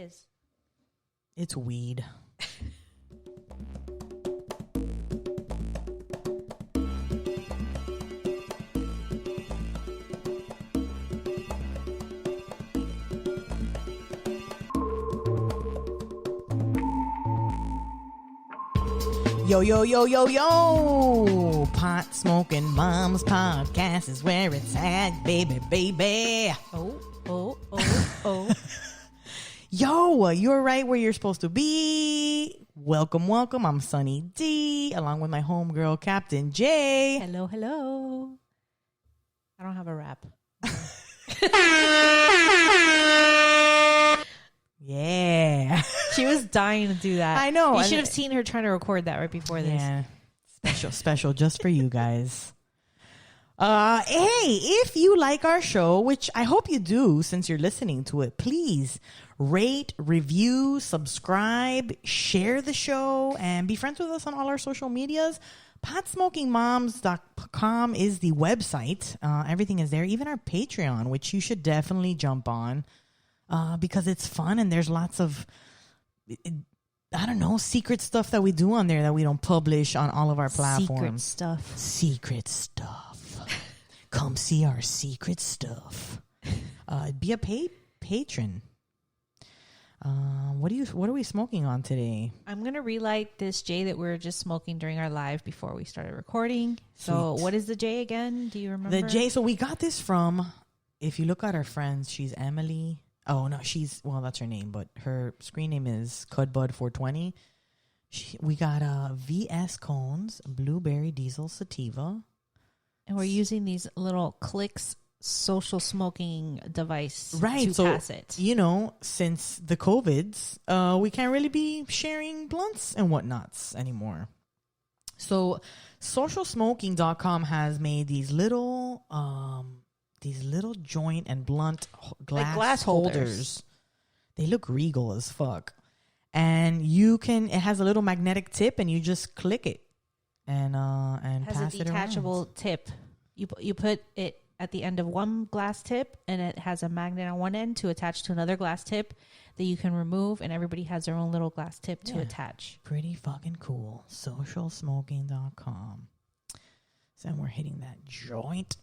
is? It's weed. Yo, yo, yo, yo, yo. Pot Smoking Moms Podcast is where it's at, baby, baby. Oh. Yo, you're right where you're supposed to be. Welcome, welcome. I'm Sunny D, along with my homegirl, Captain J. Hello. I don't have a rap. Yeah. She was dying to do that. I know. You should have seen her trying to record that right before this. Yeah. Special just for you guys. Hey, if you like our show, which I hope you do since you're listening to it, please rate, review, subscribe, share the show, and be friends with us on all our social medias. PotsmokingMoms.com is the website. Everything is there, even our Patreon, which you should definitely jump on because it's fun and there's lots of, I don't know, secret stuff that we do on there that we don't publish on all of our platforms. Secret stuff. Come see our secret stuff. Be a patron. What are we smoking on today? I'm gonna relight this J that we were just smoking during our live before we started recording. So, what is the J again? Do you remember? The J. So we got this from. If you look at our friends, she's Emily. Oh no, that's her name, but her screen name is Cudbud420. We got VS Cones Blueberry Diesel Sativa. And we're using these little clicks social smoking device to pass it. You know, since the COVIDs, we can't really be sharing blunts and whatnots anymore. So socialsmoking.com has made these little joint and blunt glass holders. They look regal as fuck. And it has a little magnetic tip and you just click it. And pass it around. It has a detachable tip. You put it at the end of one glass tip, and it has a magnet on one end to attach to another glass tip that you can remove, and everybody has their own little glass tip to attach. Pretty fucking cool. Socialsmoking.com. So we're hitting that joint.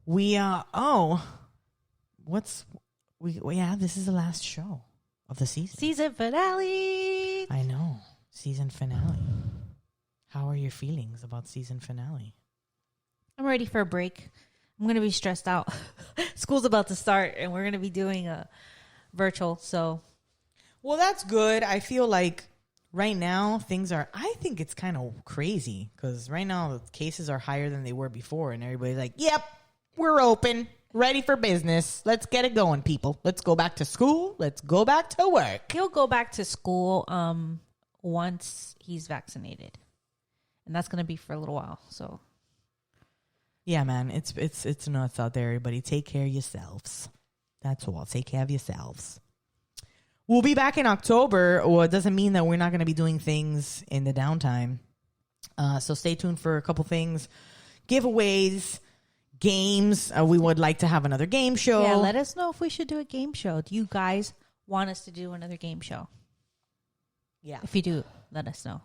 This is the last show of the season. Season finale. I know. Season finale. How are your feelings about season finale? I'm ready for a break. I'm going to be stressed out. School's about to start, and we're going to be doing a virtual. So, well, that's good. I feel like right now I think it's kind of crazy because right now the cases are higher than they were before, and everybody's like, "Yep, we're open, ready for business. Let's get it going, people. Let's go back to school. Let's go back to work." He'll go back to school once he's vaccinated. And that's going to be for a little while. So, yeah, man, it's nuts out there. Everybody, take care of yourselves. That's all. Take care of yourselves. We'll be back in October. Well, it doesn't mean that we're not going to be doing things in the downtime. So stay tuned for a couple things, giveaways, games. We would like to have another game show. Yeah, let us know if we should do a game show. Do you guys want us to do another game show? Yeah. If you do, let us know.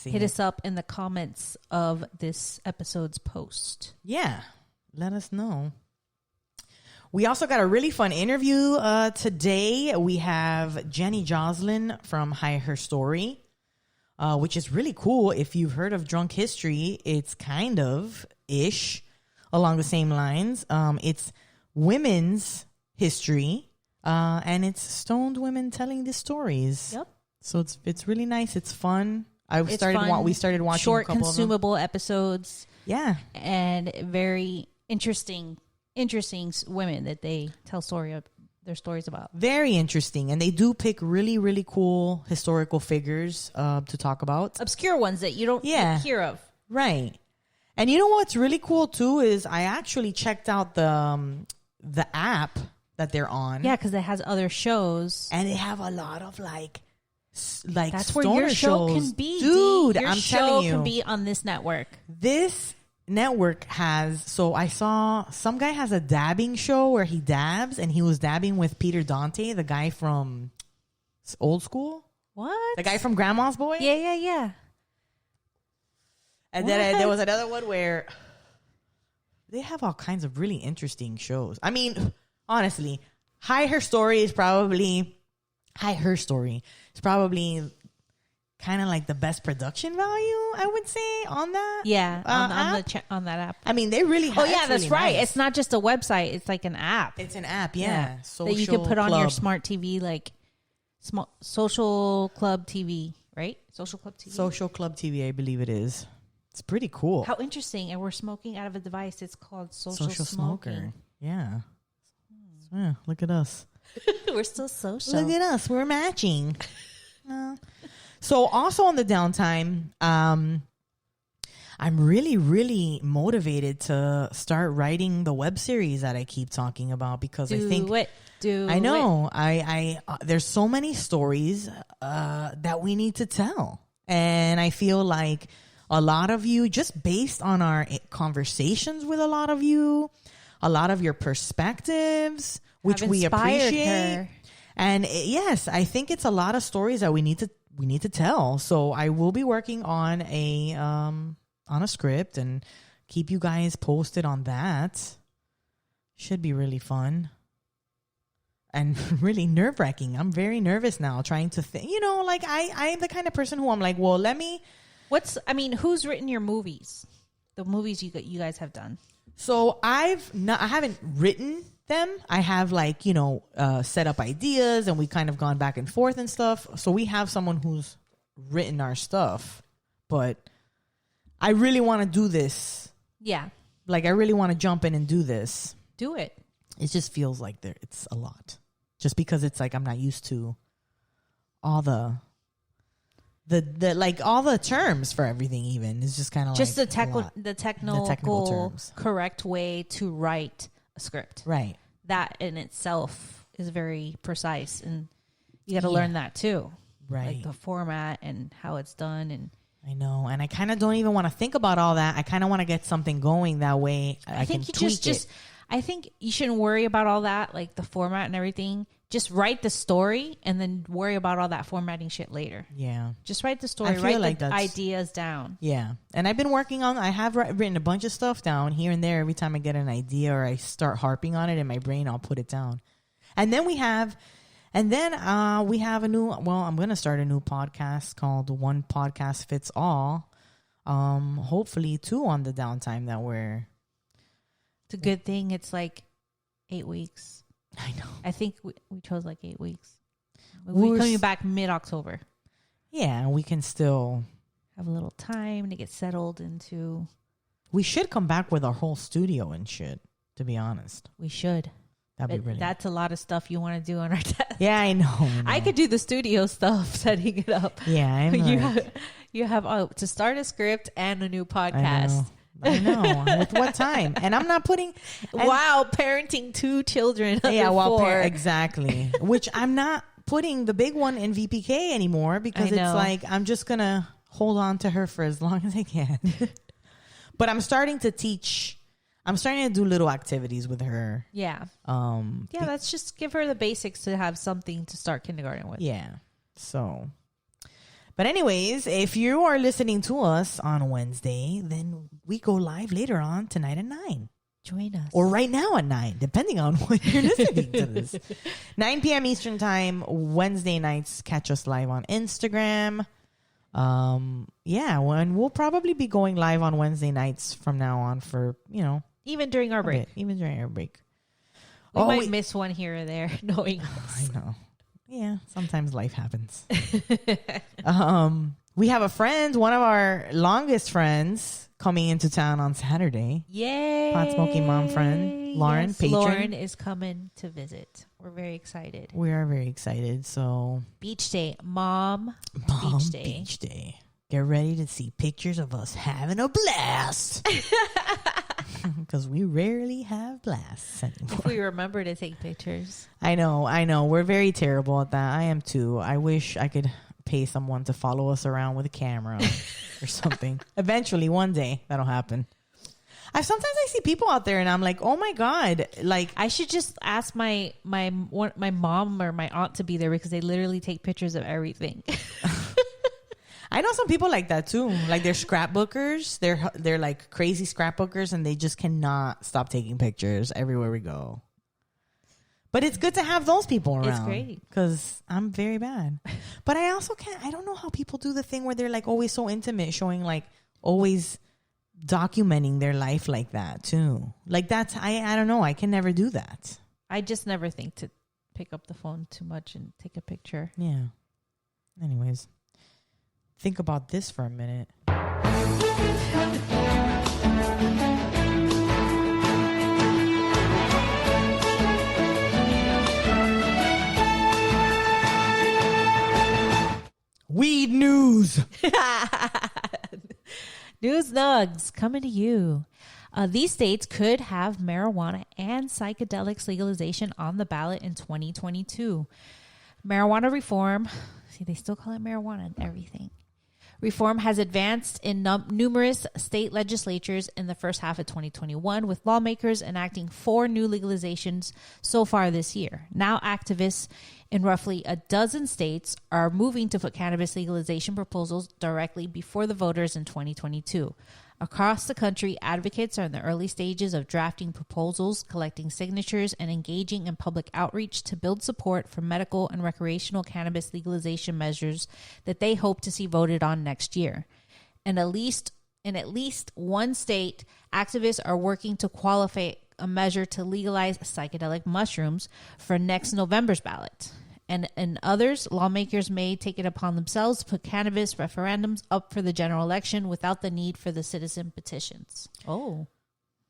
Hit us up in the comments of this episode's post. Yeah, let us know. We also got a really fun interview today. We have Jenny Joslin from High Herstory, which is really cool. If you've heard of Drunk History, it's kind of ish along the same lines. It's women's history, and it's stoned women telling the stories. Yep. So it's really nice. It's fun. We started watching short, a couple consumable episodes. Yeah, and very interesting women that they tell their stories about. Very interesting, and they do pick really, really cool historical figures to talk about. Obscure ones that you don't hear of, right? And you know what's really cool too is I actually checked out the app that they're on. Yeah, because it has other shows, and they have a lot of like that's where your show shows. Can be, dude. your I'm show telling you, can be on this network. This network has, so I saw some guy has a dabbing show where he dabs, and he was dabbing with Peter Dante, the guy from Old School. What? The guy from Grandma's Boy? Yeah. And then there was another one where they have all kinds of really interesting shows. I mean, honestly, High Herstory is probably kind of like the best production value, I would say, on that. Yeah, on that app. I mean, they really have. Oh, yeah, that's really right. nice. It's not just a website. It's like an app. It's an app, yeah. That you can put on your smart TV, like Social Club TV, right? Social Club TV. Social Club TV, I believe it is. It's pretty cool. How interesting. And we're smoking out of a device. It's called Social Smoker. Smoking. Yeah. Yeah, look at us. We're still social. Look at us. We're matching. So also on the downtime, I'm really, really motivated to start writing the web series that I keep talking about, because I think there's so many stories that we need to tell. And I feel like a lot of you, just based on our conversations with a lot of your perspectives, which we appreciate. Her. And yes, I think it's a lot of stories that we need to tell. So I will be working on a script and keep you guys posted on that. Should be really fun. And really nerve-wracking. I'm very nervous now trying to think, like I'm the kind of person who I'm like, well, who's written your movies? The movies you guys have done. So I haven't written them. I have set up ideas, and we kind of gone back and forth and stuff. So we have someone who's written our stuff, but I really want to do this. Yeah. I really want to jump in and do this. Do it. It just feels like it's a lot, just because it's like I'm not used to all the all the terms for everything. Even it's just kind of just the technical terms. Correct way to write a script. Right. That in itself is very precise, and you got to learn that too. Right. Like the format and how it's done. And I know, and I kind of don't even want to think about all that. I kind of want to get something going that way. I think can tweak it. I think you shouldn't worry about all that, like the format and everything. Just write the story and then worry about all that formatting shit later. Yeah. Just write the story. Write the ideas down. Yeah. And I've been I have written a bunch of stuff down here and there. Every time I get an idea or I start harping on it in my brain, I'll put it down. And then we have a new, I'm going to start a new podcast called One Podcast Fits All. Hopefully 2 on the downtime that we're. It's a good thing. It's like 8 weeks. I know. I think we chose like 8 weeks. We're coming back mid-October. Yeah, and we can still have a little time to get settled into. We should come back with our whole studio and shit, to be honest. We should. That'd be really. That's a lot of stuff you want to do on our desk. Yeah, I know. I could do the studio stuff, setting it up. Yeah, I know. You have to start a script and a new podcast. I know. With what time? And I'm not putting. Parenting 2 children. Exactly. Which I'm not putting the big one in VPK anymore, because it's like I'm just gonna hold on to her for as long as I can. But I'm starting to teach. I'm starting to do little activities with her. Yeah. Let's just give her the basics to have something to start kindergarten with. Yeah. So. But anyways, if you are listening to us on Wednesday, then we go live later on tonight at 9. Join us. Or right now at 9, depending on when you're listening to this. 9 p.m. Eastern time, Wednesday nights. Catch us live on Instagram. And we'll probably be going live on Wednesday nights from now on for, even during our break. We might miss one here or there, knowing us. I know. Yeah, sometimes life happens. We have a friend, one of our longest friends, coming into town on Saturday. Yay! Pot smoking mom friend, Lauren, patron. Lauren is coming to visit. We're very excited. We are very excited. So Beach Day, Mom Beach Day. Get ready to see pictures of us having a blast. Because we rarely have blasts anymore. If we remember to take pictures. I know. We're very terrible at that. I am too. I wish I could pay someone to follow us around with a camera or something. Eventually, one day, that'll happen. Sometimes I see people out there and I'm like, oh my God, like I should just ask my mom or my aunt to be there because they literally take pictures of everything. I know some people like that too. Like they're scrapbookers. They're like crazy scrapbookers and they just cannot stop taking pictures everywhere we go. But it's good to have those people around. It's great. Because I'm very bad. But I also I don't know how people do the thing where they're like always so intimate, showing like always documenting their life like that too. Like that's, I don't know. I can never do that. I just never think to pick up the phone too much and take a picture. Yeah. Anyways. Think about this for a minute. Weed news. News nugs coming to you. These states could have marijuana and psychedelics legalization on the ballot in 2022. Marijuana reform. See, they still call it marijuana and everything. Reform has advanced in numerous state legislatures in the first half of 2021, with lawmakers enacting 4 new legalizations so far this year. Now, activists in roughly a dozen states are moving to put cannabis legalization proposals directly before the voters in 2022. Across the country, advocates are in the early stages of drafting proposals, collecting signatures, and engaging in public outreach to build support for medical and recreational cannabis legalization measures that they hope to see voted on next year. In at least one state, activists are working to qualify a measure to legalize psychedelic mushrooms for next November's ballot. And in others, lawmakers may take it upon themselves to put cannabis referendums up for the general election without the need for the citizen petitions. Oh.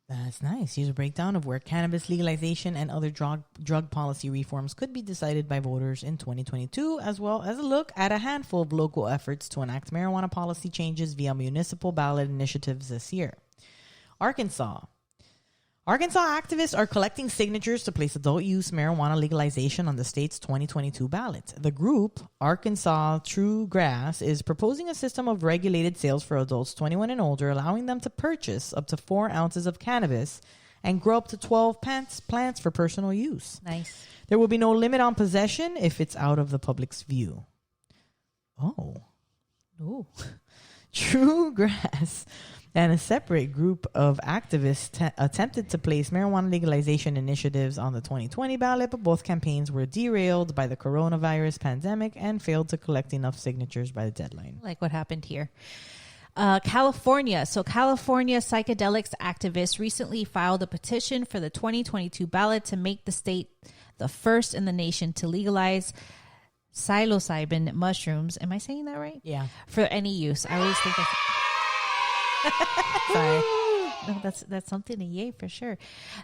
That's nice. Here's a breakdown of where cannabis legalization and other drug policy reforms could be decided by voters in 2022, as well as a look at a handful of local efforts to enact marijuana policy changes via municipal ballot initiatives this year. Arkansas activists are collecting signatures to place adult use marijuana legalization on the state's 2022 ballot. The group, Arkansas True Grass, is proposing a system of regulated sales for adults 21 and older, allowing them to purchase up to 4 ounces of cannabis and grow up to 12 plants for personal use. Nice. There will be no limit on possession if it's out of the public's view. Oh. Ooh. True Grass and a separate group of activists attempted to place marijuana legalization initiatives on the 2020 ballot, but both campaigns were derailed by the coronavirus pandemic and failed to collect enough signatures by the deadline. Like what happened here. California. So California psychedelics activists recently filed a petition for the 2022 ballot to make the state the first in the nation to legalize psilocybin mushrooms. Am I saying that right? Yeah. For any use. I always think that's... Sorry. No, that's something to yay for sure.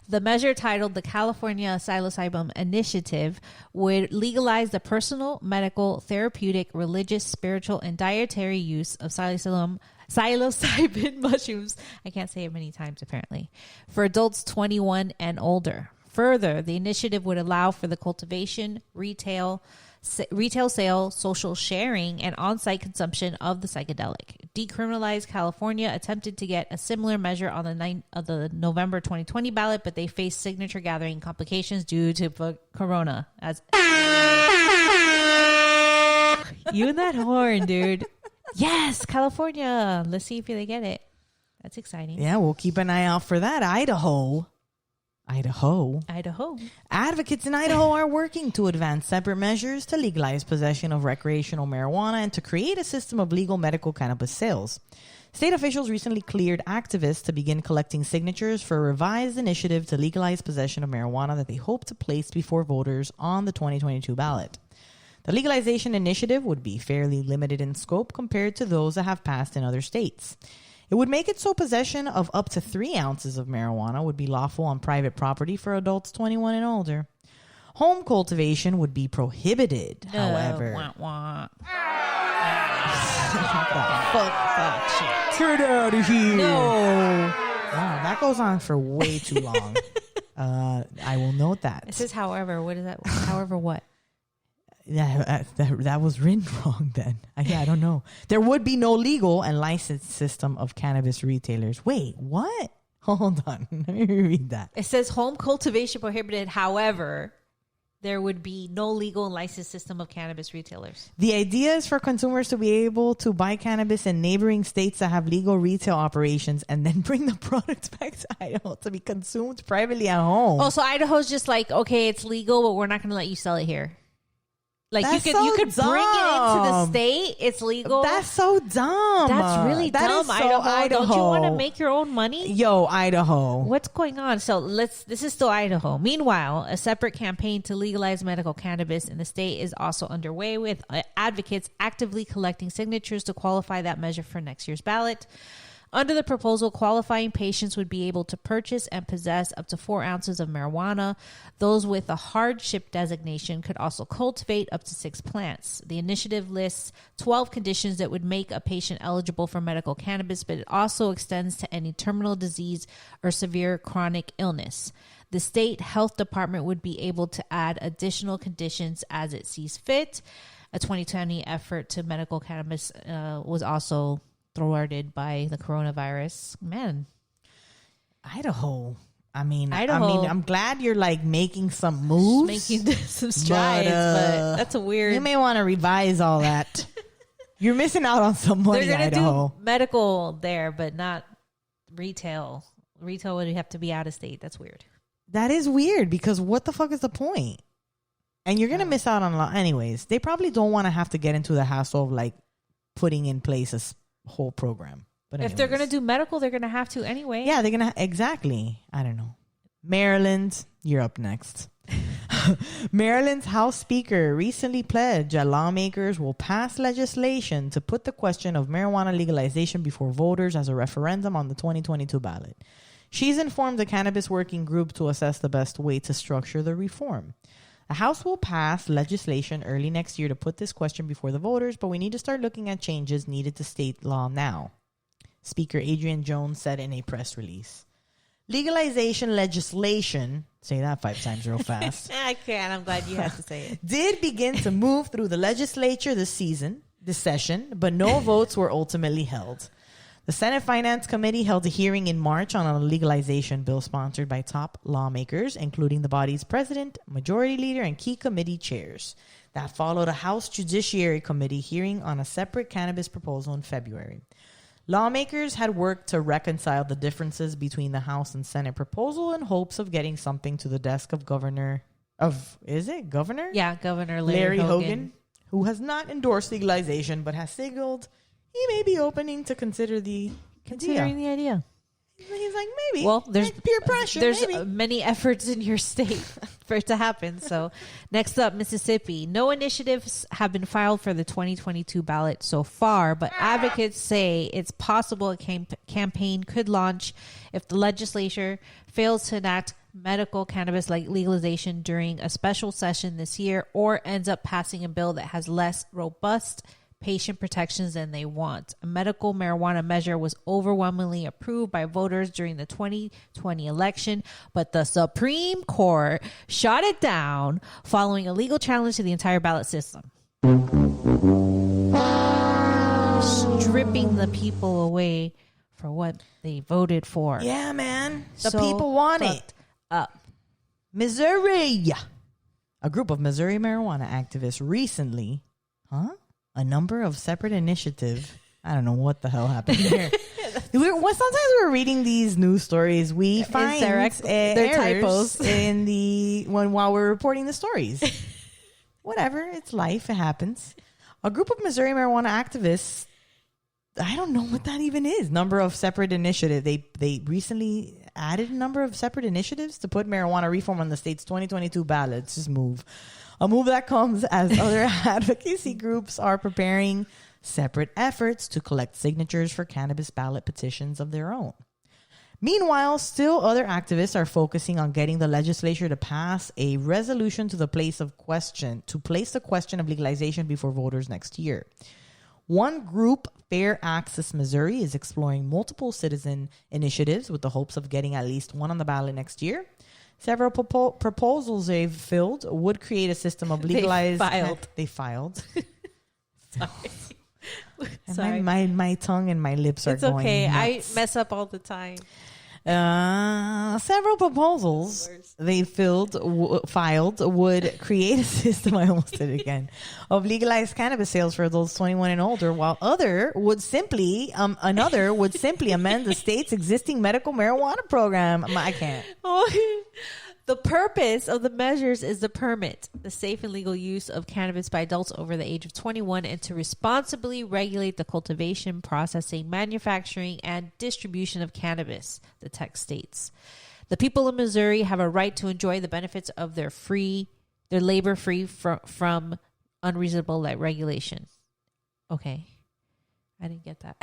The measure, titled the California Psilocybin Initiative, would legalize the personal, medical, therapeutic, religious, spiritual, and dietary use of psilocybin mushrooms. I can't say it many times, apparently, for adults 21 and older. Further, the initiative would allow for the cultivation, retail sale, social sharing, and on-site consumption of the psychedelic. Decriminalized California attempted to get a similar measure on the November 2020 ballot, but they faced signature gathering complications due to corona. You and that horn, dude. Yes, California. Let's see if they get it. That's exciting. Yeah, we'll keep an eye out for that. Idaho. Advocates in Idaho are working to advance separate measures to legalize possession of recreational marijuana and to create a system of legal medical cannabis sales. State officials recently cleared activists to begin collecting signatures for a revised initiative to legalize possession of marijuana that they hope to place before voters on the 2022 ballot. The legalization initiative would be fairly limited in scope compared to those that have passed in other states. It would make it so possession of up to 3 ounces of marijuana would be lawful on private property for adults 21 and older. Home cultivation would be prohibited, however. Wah, wah. Get out of here. No. Wow, that goes on for way too long. I will note that. It says, however. What is that? However, what? Yeah, that was written wrong then. I don't know. There would be no legal and licensed system of cannabis retailers. Wait, what? Hold on. Let me read that. It says home cultivation prohibited. However, there would be no legal and licensed system of cannabis retailers. The idea is for consumers to be able to buy cannabis in neighboring states that have legal retail operations and then bring the product back to Idaho to be consumed privately at home. Oh, so Idaho's just like, okay, it's legal, but we're not going to let you sell it here. Like That's you so could dumb. bring it into the state. It's legal. That's so dumb. That's really That dumb. is so Idaho. Don't you want to make your own money? Yo, Idaho. What's going on? So this is still Idaho. Meanwhile, a separate campaign to legalize medical cannabis in the state is also underway, with advocates actively collecting signatures to qualify that measure for next year's ballot. Under the proposal, qualifying patients would be able to purchase and possess up to 4 ounces of marijuana. Those with a hardship designation could also cultivate up to 6 plants. The initiative lists 12 conditions that would make a patient eligible for medical cannabis, but it also extends to any terminal disease or severe chronic illness. The state health department would be able to add additional conditions as it sees fit. A 2020 effort to medical cannabis was also thwarted by the coronavirus. Man, Idaho. I'm glad you're like making some moves, making some strides, but that's a weird. You may want to revise all that. You're missing out on some money. They're gonna Idaho. do medical there, but not retail. Retail would have to be out of state. That's weird. That is weird because what the fuck is the point? And you're gonna miss out on a lot. Anyways, they probably don't want to have to get into the hassle of like putting in place a whole program. But if they're going to do medical, they're going to have to anyway. Yeah, they're going to. Exactly. I don't know. Maryland, you're up next. Maryland's House Speaker recently pledged that lawmakers will pass legislation to put the question of marijuana legalization before voters as a referendum on the 2022 ballot. She's informed the Cannabis Working Group to assess the best way to structure the reform. The House will pass legislation early next year to put this question before the voters, but we need to start looking at changes needed to state law now, Speaker Adrian Jones said in a press release. Legalization legislation, say that 5 times real fast. I can't. I'm glad you had to say it. Did begin to move through the legislature this session, but no votes were ultimately held. The Senate Finance Committee held a hearing in March on a legalization bill sponsored by top lawmakers, including the body's president, majority leader, and key committee chairs. That followed a House Judiciary Committee hearing on a separate cannabis proposal in February. Lawmakers had worked to reconcile the differences between the House and Senate proposal in hopes of getting something to the desk of Governor? Yeah, Governor Larry Hogan, who has not endorsed legalization but has signaled he may be opening to considering the idea. He's like, maybe. Well, there's peer pressure. There's maybe. Many efforts in your state for it to happen. So next up, Mississippi. No initiatives have been filed for the 2022 ballot so far, but advocates say it's possible a campaign could launch if the legislature fails to enact medical cannabis legalization during a special session this year, or ends up passing a bill that has less robust patient protections than they want. A medical marijuana measure was overwhelmingly approved by voters during the 2020 election, but the Supreme Court shot it down following a legal challenge to the entire ballot system, stripping the people away for what they voted for. Yeah, man. The people want it. Missouri. A group of Missouri marijuana activists recently, a number of separate initiatives. I don't know what the hell happened here. Sometimes we're reading these news stories, we find their typos while we're reporting the stories. Whatever, it's life. It happens. A group of Missouri marijuana activists. I don't know what that even is. Number of separate initiatives. They recently added a number of separate initiatives to put marijuana reform on the state's 2022 ballot. Let's just move. A move that comes as other advocacy groups are preparing separate efforts to collect signatures for cannabis ballot petitions of their own. Meanwhile, still other activists are focusing on getting the legislature to pass a resolution to place the question of legalization before voters next year. One group, Fair Access Missouri, is exploring multiple citizen initiatives with the hopes of getting at least one on the ballot next year. Several proposals they've filled would create a system of legalized... They filed. Sorry. My tongue and my lips are going It's okay. nuts. I mess up all the time. Several proposals they filed would create a system, I almost did it again, of legalized cannabis sales for adults 21 and older, while another would simply amend the state's existing medical marijuana program. I can't. The purpose of the measures is to permit the safe and legal use of cannabis by adults over the age of 21 and to responsibly regulate the cultivation, processing, manufacturing, and distribution of cannabis, the text states. The people of Missouri have a right to enjoy the benefits of their labor free from unreasonable regulation. Okay. I didn't get that.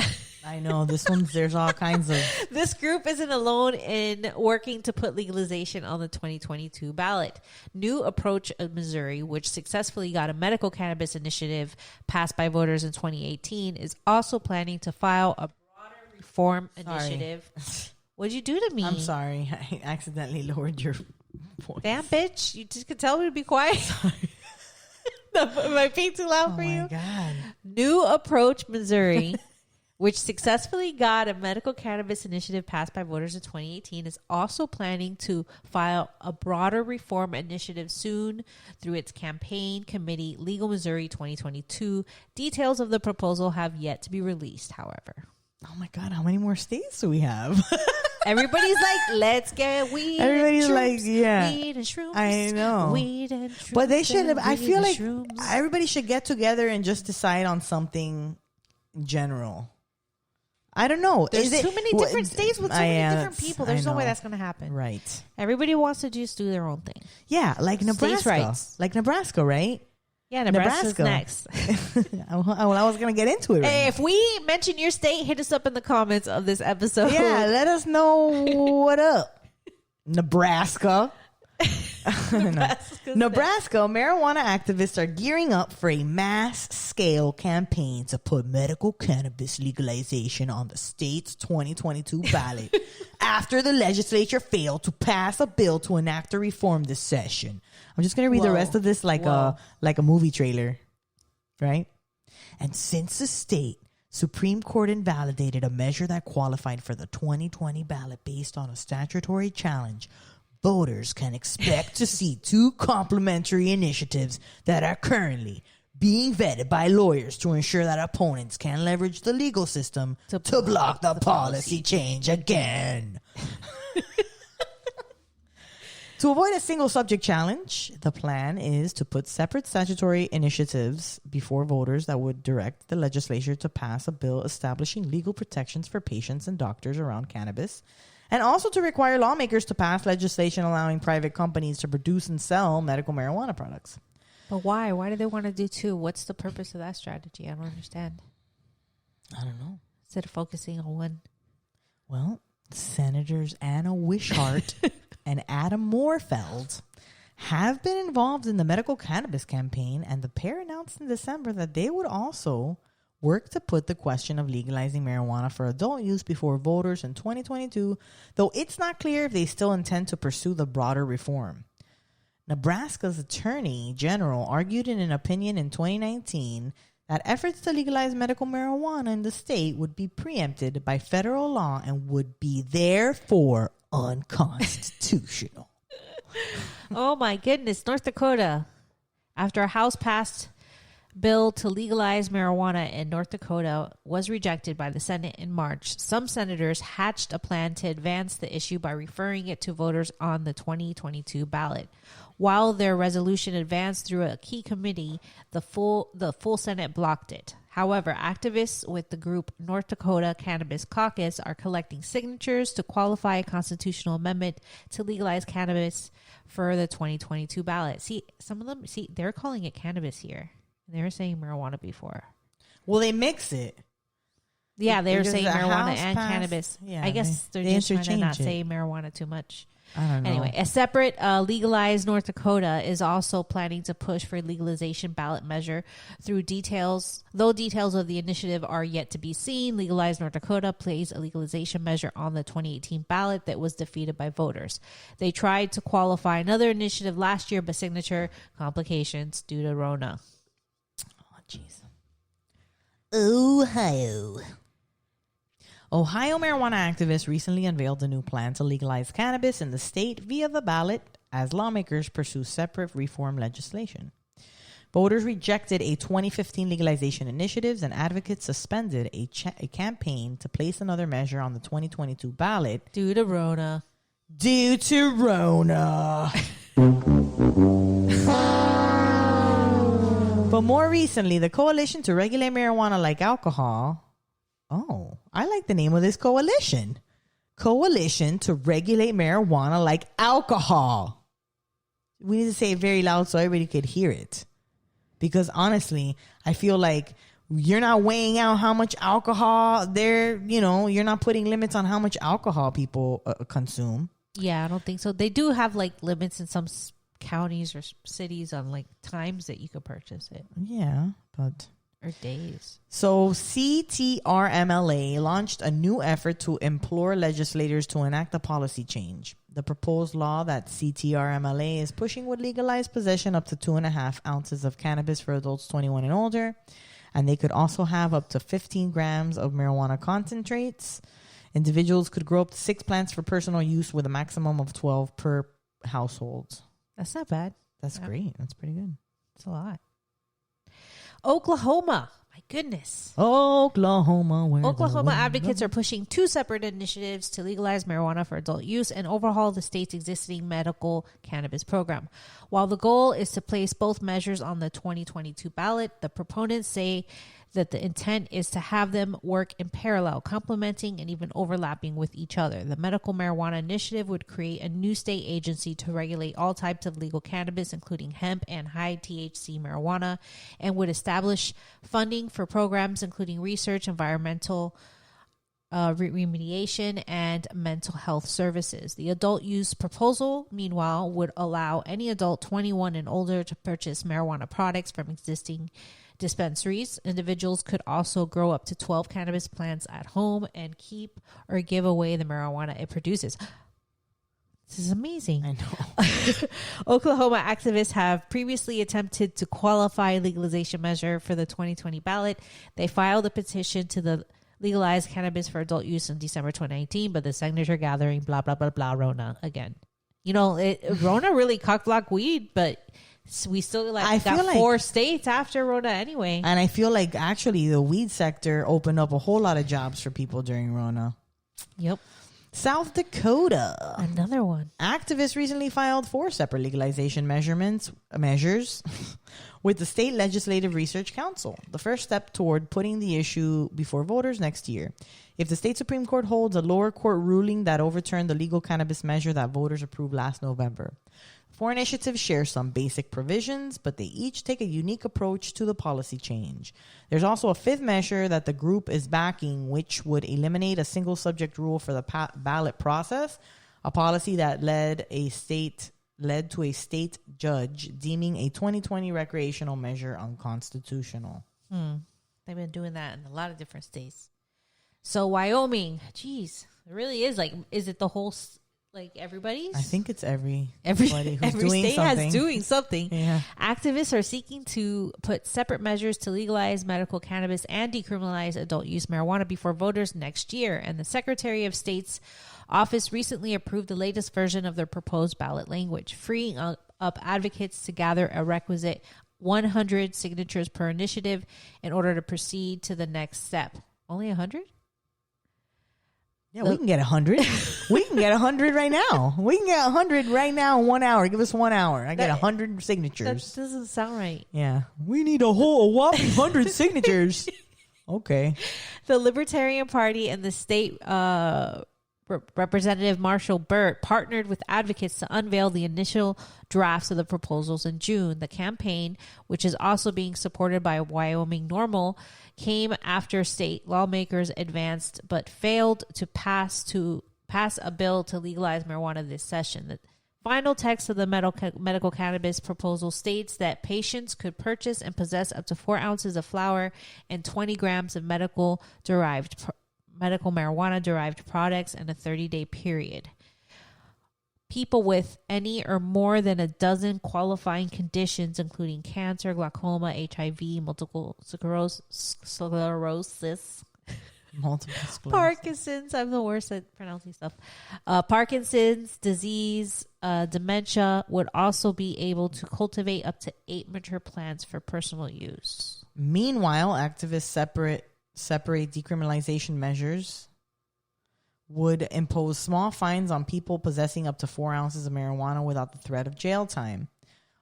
I know there's all kinds of. This group isn't alone in working to put legalization on the 2022 ballot. New Approach of Missouri, which successfully got a medical cannabis initiative passed by voters in 2018, is also planning to file a broader reform initiative. What'd you do to me? I'm sorry. I accidentally lowered your voice. Damn, bitch. You just could tell me to be quiet. Sorry. Am I being too loud for you? Oh, my God. New Approach Missouri, which successfully got a medical cannabis initiative passed by voters in 2018, is also planning to file a broader reform initiative soon through its campaign committee, Legal Missouri 2022. Details of the proposal have yet to be released, however. Oh, my God. How many more states do we have? Everybody's like, let's get weed. Everybody's and like, yeah. Weed and shrooms. I know. Weed and shrooms. But they should have, I feel like shrooms. everybody should get together and just decide on something general. I don't know. There's too many different states with so many different people. There's no way that's going to happen. Right. Everybody wants to just do their own thing. Yeah, like Nebraska. Rights. Like Nebraska, right? Yeah, Nebraska's next. Well, I was going to get into it. Hey, if we mention your state, hit us up in the comments of this episode. Yeah, let us know what up. Nebraska. Nebraska marijuana activists are gearing up for a mass-scale campaign to put medical cannabis legalization on the state's 2022 ballot after the legislature failed to pass a bill to enact a reform this session. I'm just going to read the rest of this like a movie trailer, right? And since the state Supreme Court invalidated a measure that qualified for the 2020 ballot based on a statutory challenge, voters can expect to see two complementary initiatives that are currently being vetted by lawyers to ensure that opponents can leverage the legal system to block the policy change again. To avoid a single subject challenge, the plan is to put separate statutory initiatives before voters that would direct the legislature to pass a bill establishing legal protections for patients and doctors around cannabis, and also to require lawmakers to pass legislation allowing private companies to produce and sell medical marijuana products. But why? Why do they want to do two? What's the purpose of that strategy? I don't understand. I don't know. Instead of focusing on one. Well, Senators Anna Wishart and Adam Moorfeld have been involved in the medical cannabis campaign, and the pair announced in December that they would also work to put the question of legalizing marijuana for adult use before voters in 2022, though it's not clear if they still intend to pursue the broader reform. Nebraska's Attorney General argued in an opinion in 2019 that efforts to legalize medical marijuana in the state would be preempted by federal law and would be therefore unconstitutional. Oh my goodness, North Dakota. After a House passed bill to legalize marijuana in North Dakota was rejected by the Senate in March, some senators hatched a plan to advance the issue by referring it to voters on the 2022 ballot. While their resolution advanced through a key committee, the full Senate blocked it. However, activists with the group North Dakota Cannabis Caucus are collecting signatures to qualify a constitutional amendment to legalize cannabis for the 2022 ballot. See, some of them, they're calling it cannabis here. They were saying marijuana before. Well, they mix it. Yeah, they were saying marijuana and passed, cannabis. Yeah, I guess they're just trying to not it. say marijuana too much. I don't know. Anyway, a separate legalized North Dakota is also planning to push for legalization ballot measure through details. Though details of the initiative are yet to be seen, Legalized North Dakota plays a legalization measure on the 2018 ballot that was defeated by voters. They tried to qualify another initiative last year, but signature complications due to Rona. Oh, jeez. Ohio. Ohio marijuana activists recently unveiled a new plan to legalize cannabis in the state via the ballot as lawmakers pursue separate reform legislation. Voters rejected a 2015 legalization initiative, and advocates suspended a campaign to place another measure on the 2022 ballot. Due to Rona. But more recently, the Coalition to Regulate Marijuana Like Alcohol. Oh, I like the name of this coalition. Coalition to Regulate Marijuana Like Alcohol. We need to say it very loud so everybody could hear it. Because honestly, I feel like you're not weighing out how much alcohol you're not putting limits on how much alcohol people consume. Yeah, I don't think so. They do have like limits in some counties or cities on like times that you could purchase it. Yeah, but... Or days. So CTRMLA launched a new effort to implore legislators to enact a policy change. The proposed law that CTRMLA is pushing would legalize possession up to 2.5 ounces of cannabis for adults 21 and older. And they could also have up to 15 grams of marijuana concentrates. Individuals could grow up to 6 plants for personal use with a maximum of 12 per household. That's not bad. That's great. That's pretty good. That's a lot. Oklahoma. My goodness. Oklahoma advocates are pushing 2 separate initiatives to legalize marijuana for adult use and overhaul the state's existing medical cannabis program. While the goal is to place both measures on the 2022 ballot, the proponents say that the intent is to have them work in parallel, complementing and even overlapping with each other. The Medical Marijuana Initiative would create a new state agency to regulate all types of legal cannabis, including hemp and high THC marijuana, and would establish funding for programs including research, environmental remediation, and mental health services. The adult use proposal, meanwhile, would allow any adult 21 and older to purchase marijuana products from existing dispensaries. Individuals could also grow up to 12 cannabis plants at home and keep or give away the marijuana it produces. This is amazing. I know. Oklahoma activists have previously attempted to qualify a legalization measure for the 2020 ballot. They filed a petition to the legalize cannabis for adult use in December 2019, but the signature gathering, blah, blah, blah, blah, Rona again. Rona really cock-blocked weed, but we still got 4 states after Rona anyway. And I feel like actually the weed sector opened up a whole lot of jobs for people during Rona. Yep. South Dakota. Another one. Activists recently filed 4 separate legalization measures with the State Legislative Research Council, the first step toward putting the issue before voters next year. If the state Supreme Court holds a lower court ruling that overturned the legal cannabis measure that voters approved last November. 4 initiatives share some basic provisions, but they each take a unique approach to the policy change. There's also a 5th measure that the group is backing, which would eliminate a single subject rule for the ballot process, a policy that led to a state judge deeming a 2020 recreational measure unconstitutional. They've been doing that in a lot of different states. So Wyoming, geez, it really is is it the whole everybody's? I think it's everybody who's every doing state something. has doing something. Yeah. Activists are seeking to put separate measures to legalize medical cannabis and decriminalize adult use marijuana before voters next year. And the Secretary of State's office recently approved the latest version of their proposed ballot language, freeing up advocates to gather a requisite 100 signatures per initiative in order to proceed to the next step. Only 100? Yeah, we can get 100. We can get 100 right now. We can get 100 right now in 1 hour. Give us 1 hour. I get 100 signatures. That doesn't sound right. Yeah. We need a whopping 100 signatures. Okay. The Libertarian Party and the state Representative Marshall Burt partnered with advocates to unveil the initial drafts of the proposals in June. The campaign, which is also being supported by Wyoming NORML, came after state lawmakers advanced but failed to pass a bill to legalize marijuana this session. The final text of the medical cannabis proposal states that patients could purchase and possess up to 4 ounces of flower and 20 grams of medical marijuana derived products in a 30-day period. People with any or more than a dozen qualifying conditions, including cancer, glaucoma, HIV, multiple sclerosis, Multiple sclerosis. Parkinson's. I'm the worst at pronouncing stuff. Parkinson's disease, dementia would also be able to cultivate up to 8 mature plants for personal use. Meanwhile, activists separate decriminalization measures would impose small fines on people possessing up to 4 ounces of marijuana without the threat of jail time.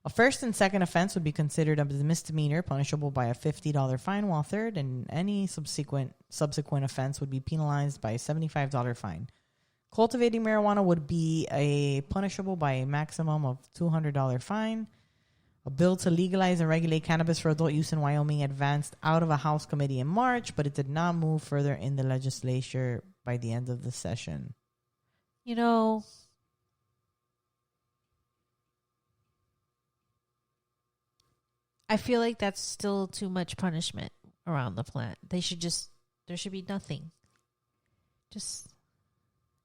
A first and second offense would be considered a misdemeanor, punishable by a $50 fine, while third and any subsequent offense would be penalized by a $75 fine. Cultivating marijuana would be punishable by a maximum of $200 fine. A bill to legalize and regulate cannabis for adult use in Wyoming advanced out of a House committee in March, but it did not move further in the legislature by the end of the session. You know, I feel like that's still too much punishment around the plant. There should be nothing. Just,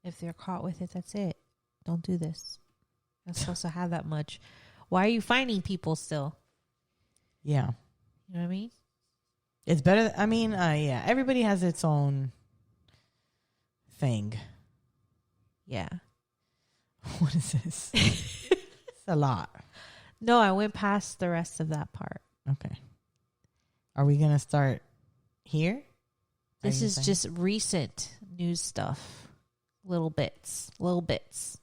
if they're caught with it, that's it. Don't do this. You're not supposed to have that much. Why are you finding people still? Yeah. You know what I mean? It's better. I mean, yeah, everybody has its own thing. Yeah. What is this? It's a lot. No, I went past the rest of that part. Okay. Are we going to start here? This is just recent news stuff. Little bits. Little bits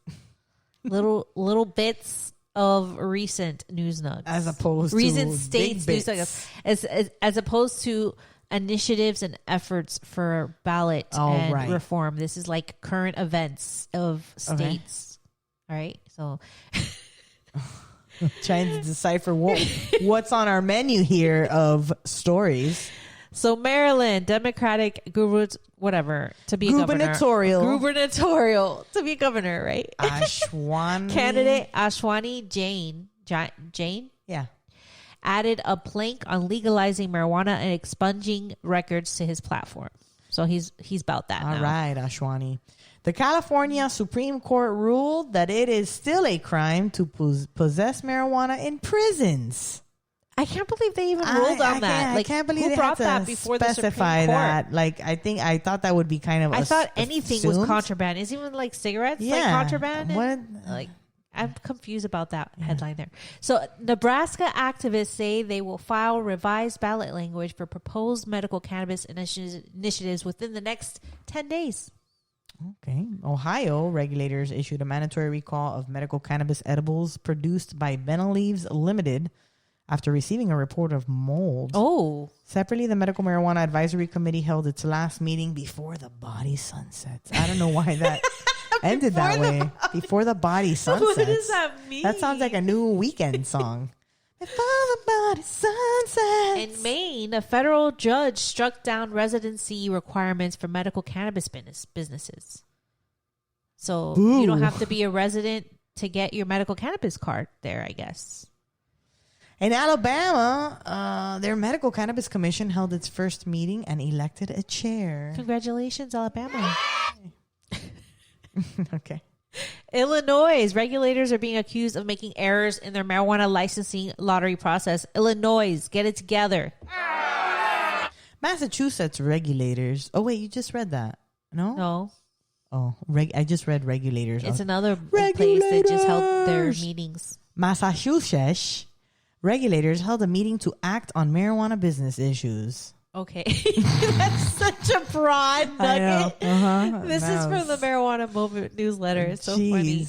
of recent news nuggets. As opposed recent to states big news bits. nuggets. As opposed to initiatives and efforts for ballot and reform. This is like current events of states. Okay. All right. So trying to decipher what's on our menu here of stories. So Maryland, Democratic gubernatorial to be governor, right? Ashwani candidate Ashwani Jane, yeah, added a plank on legalizing marijuana and expunging records to his platform. So he's about that. All now. right, Ashwani. The California Supreme Court ruled that it is still a crime to possess marijuana in prisons. I can't believe they even ruled on that. I can't believe who they brought had to that before the Supreme specify Court? that. Like, I thought that would be kind of. I thought anything was contraband. Is even like cigarettes like contraband? What? I'm confused about that headline there. So Nebraska activists say they will file revised ballot language for proposed medical cannabis initiatives within the next 10 days. Okay. Ohio regulators issued a mandatory recall of medical cannabis edibles produced by Benaleaves Limited after receiving a report of mold. Oh. Separately, the Medical Marijuana Advisory Committee held its last meeting before the body sunsets. I don't know why that ended that way. Before the body sunsets. What does that mean? That sounds like a new Weekend song. Before the body sunsets. In Maine, a federal judge struck down residency requirements for medical cannabis businesses. So you don't have to be a resident to get your medical cannabis card there, I guess. In Alabama, their medical cannabis commission held its first meeting and elected a chair. Congratulations, Alabama. Okay. Illinois, regulators are being accused of making errors in their marijuana licensing lottery process. Illinois, get it together. Massachusetts regulators. Oh, wait, you just read that. No? No. Oh, I just read regulators. It's another place that just held their meetings. Massachusetts regulators held a meeting to act on marijuana business issues. Okay. That's such a broad nugget. This is from the Marijuana Moment newsletter. It's so funny.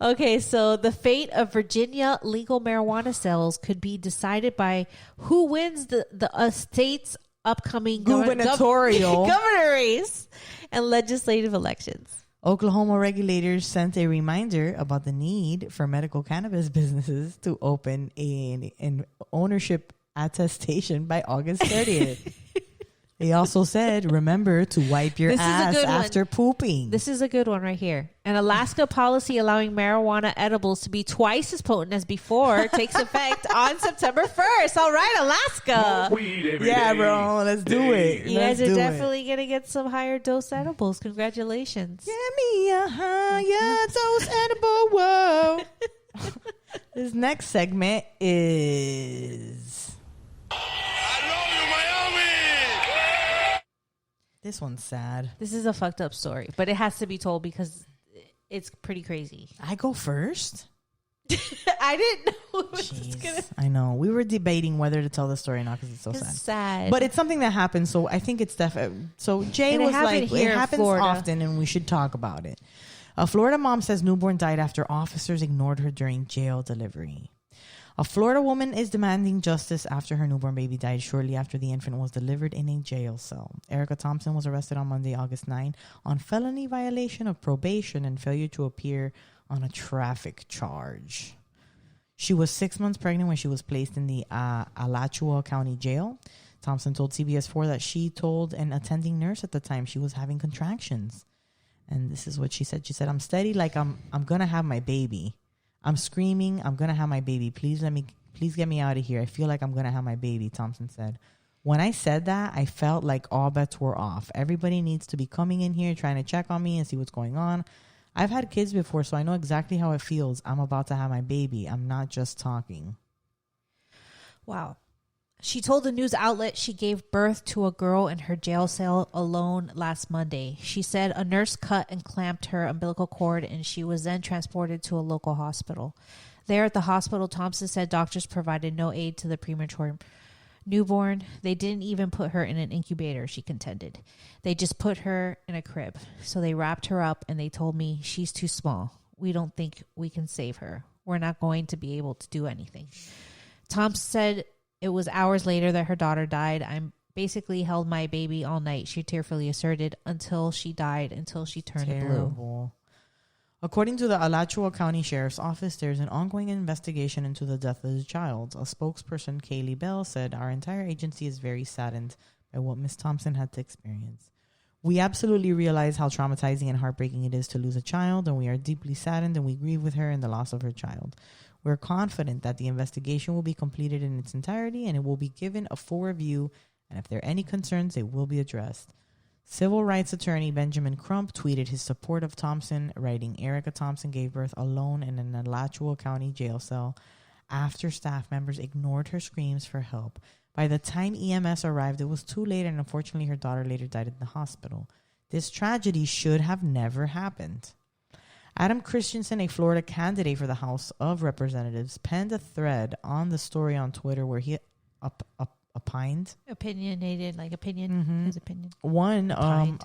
Okay, so the fate of Virginia legal marijuana sales could be decided by who wins the state's upcoming gubernatorial governor race and legislative elections. Oklahoma regulators sent a reminder about the need for medical cannabis businesses to open an ownership attestation by August 30th. They also said, remember to wipe your ass after pooping. This is a good one right here. An Alaska policy allowing marijuana edibles to be twice as potent as before takes effect on September 1st. All right, Alaska. Yeah, bro. Let's do it. You guys are definitely going to get some higher dose edibles. Congratulations. Give me a higher dose edible. Whoa. This next segment is... This one's sad. This is a fucked up story, but it has to be told because it's pretty crazy. I go first? I didn't know it was Jeez, I know. We were debating whether to tell the story or not because it's so sad. Sad. But it's something that happens, so I think it's definitely... So Jay was like, it happens often and we should talk about it. A Florida mom says newborn died after officers ignored her during jail delivery. A Florida woman is demanding justice after her newborn baby died shortly after the infant was delivered in a jail cell. Erica Thompson was arrested on Monday, August 9, on felony violation of probation and failure to appear on a traffic charge. She was 6 months pregnant when she was placed in the Alachua County Jail. Thompson told CBS 4 that she told an attending nurse at the time she was having contractions. And this is what she said. She said, "I'm steady like I'm going to have my baby. I'm screaming, I'm going to have my baby. Please get me out of here. I feel like I'm going to have my baby," Thompson said. "When I said that, I felt like all bets were off. Everybody needs to be coming in here trying to check on me and see what's going on. I've had kids before, so I know exactly how it feels. I'm about to have my baby. I'm not just talking." Wow. She told the news outlet she gave birth to a girl in her jail cell alone last Monday. She said a nurse cut and clamped her umbilical cord and she was then transported to a local hospital. There at the hospital, Thompson said doctors provided no aid to the premature newborn. They didn't even put her in an incubator, she contended. They just put her in a crib. So they wrapped her up and they told me, "She's too small. We don't think we can save her. We're not going to be able to do anything." Thompson said it was hours later that her daughter died. "I basically held my baby all night," she tearfully asserted, "until she died, until she turned blue." According to the Alachua County Sheriff's Office, there's an ongoing investigation into the death of the child. A spokesperson, Kaylee Bell, said, "Our entire agency is very saddened by what Miss Thompson had to experience. We absolutely realize how traumatizing and heartbreaking it is to lose a child, and we are deeply saddened and we grieve with her in the loss of her child. We're confident that the investigation will be completed in its entirety and it will be given a full review, and if there are any concerns, they will be addressed." Civil rights attorney Benjamin Crump tweeted his support of Thompson, writing, "Erica Thompson gave birth alone in an Alachua County jail cell after staff members ignored her screams for help. By the time EMS arrived, it was too late, and unfortunately her daughter later died in the hospital. This tragedy should have never happened." Adam Christensen, a Florida candidate for the House of Representatives, penned a thread on the story on Twitter where he opined. Opinionated, like opinion, his opinion. One,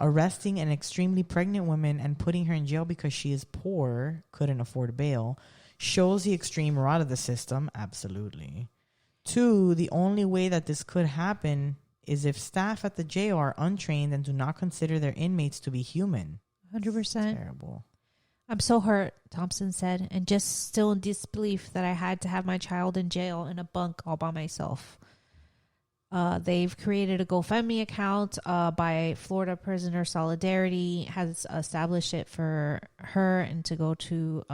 arresting an extremely pregnant woman and putting her in jail because she is poor, couldn't afford bail, shows the extreme rot of the system. Absolutely. Two, the only way that this could happen is if staff at the jail are untrained and do not consider their inmates to be human. 100%. Terrible. "I'm so hurt," Thompson said, "and just still in disbelief that I had to have my child in jail in a bunk all by myself." They've created a GoFundMe account by Florida Prisoner Solidarity, has established it for her and to go to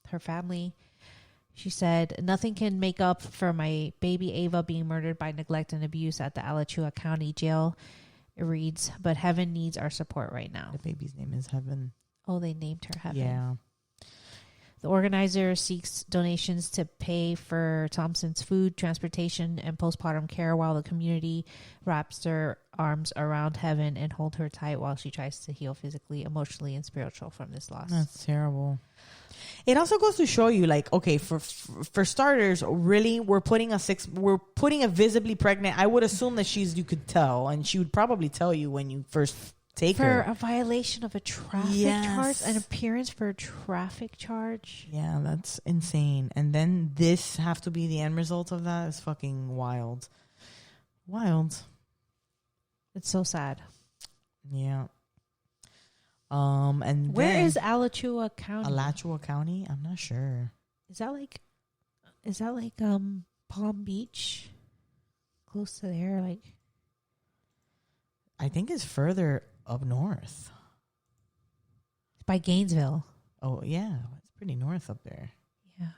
her family. She said, "Nothing can make up for my baby Ava being murdered by neglect and abuse at the Alachua County Jail." It reads, "But Heaven needs our support right now." The baby's name is Heaven. Oh, they named her Heaven. Yeah. The organizer seeks donations to pay for Thompson's food, transportation, and postpartum care while the community wraps their arms around Heaven and hold her tight while she tries to heal physically, emotionally, and spiritual from this loss. That's terrible. It also goes to show you, like, okay, for starters, really, we're putting a visibly pregnant. I would assume that you could tell, and she would probably tell you when you first take her. For a violation of a traffic charge, an appearance for a traffic charge. Yeah, that's insane. And then this have to be the end result of that is fucking wild. Wild. It's so sad. Yeah. And where is Alachua County? Alachua County? I'm not sure. Is that like Palm Beach? Close to there, like I think it's further up north. By Gainesville. Oh, yeah. It's pretty north up there. Yeah.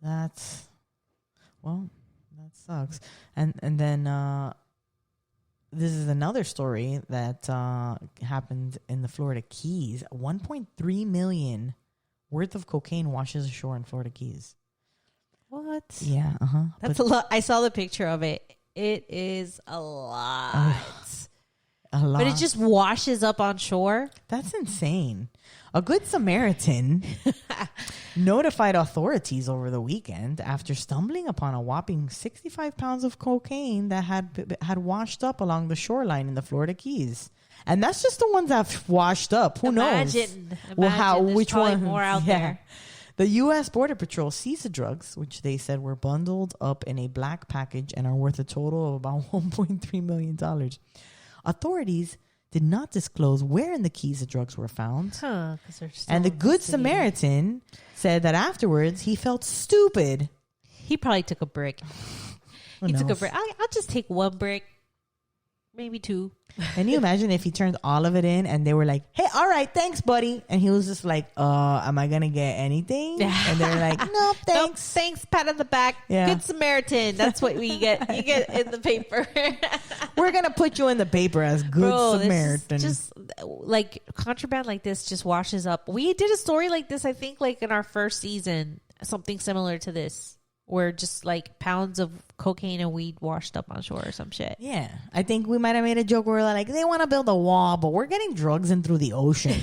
That sucks. And then this is another story that happened in the Florida Keys. 1.3 million worth of cocaine washes ashore in Florida Keys. What? Yeah, That's a lot. I saw the picture of it. It is a lot. A lot. But it just washes up on shore. That's insane. A good Samaritan notified authorities over the weekend after stumbling upon a whopping 65 pounds of cocaine that had washed up along the shoreline in the Florida Keys. And that's just the ones that washed up. Who knows? Which one? More out there. The U.S. Border Patrol seized the drugs, which they said were bundled up in a black package and are worth a total of about $1.3 million. Authorities did not disclose where in the Keys the drugs were found. And the Good Samaritan said that afterwards he felt stupid. He probably took a brick. Took a brick. I'll just take one brick, maybe two. Can you imagine if he turned all of it in and they were like, hey, all right, thanks, buddy. And he was just like, am I going to get anything? And they're like, no, thanks. Nope, thanks, pat on the back. Yeah. Good Samaritan. That's what we get. You get in the paper. We're going to put you in the paper as Good Samaritan. Just like contraband like this just washes up. We did a story like this, I think, like in our first season, something similar to this. Where just like pounds of cocaine and weed washed up on shore or some shit. Yeah. I think we might have made a joke where we're like, they want to build a wall, but we're getting drugs in through the ocean.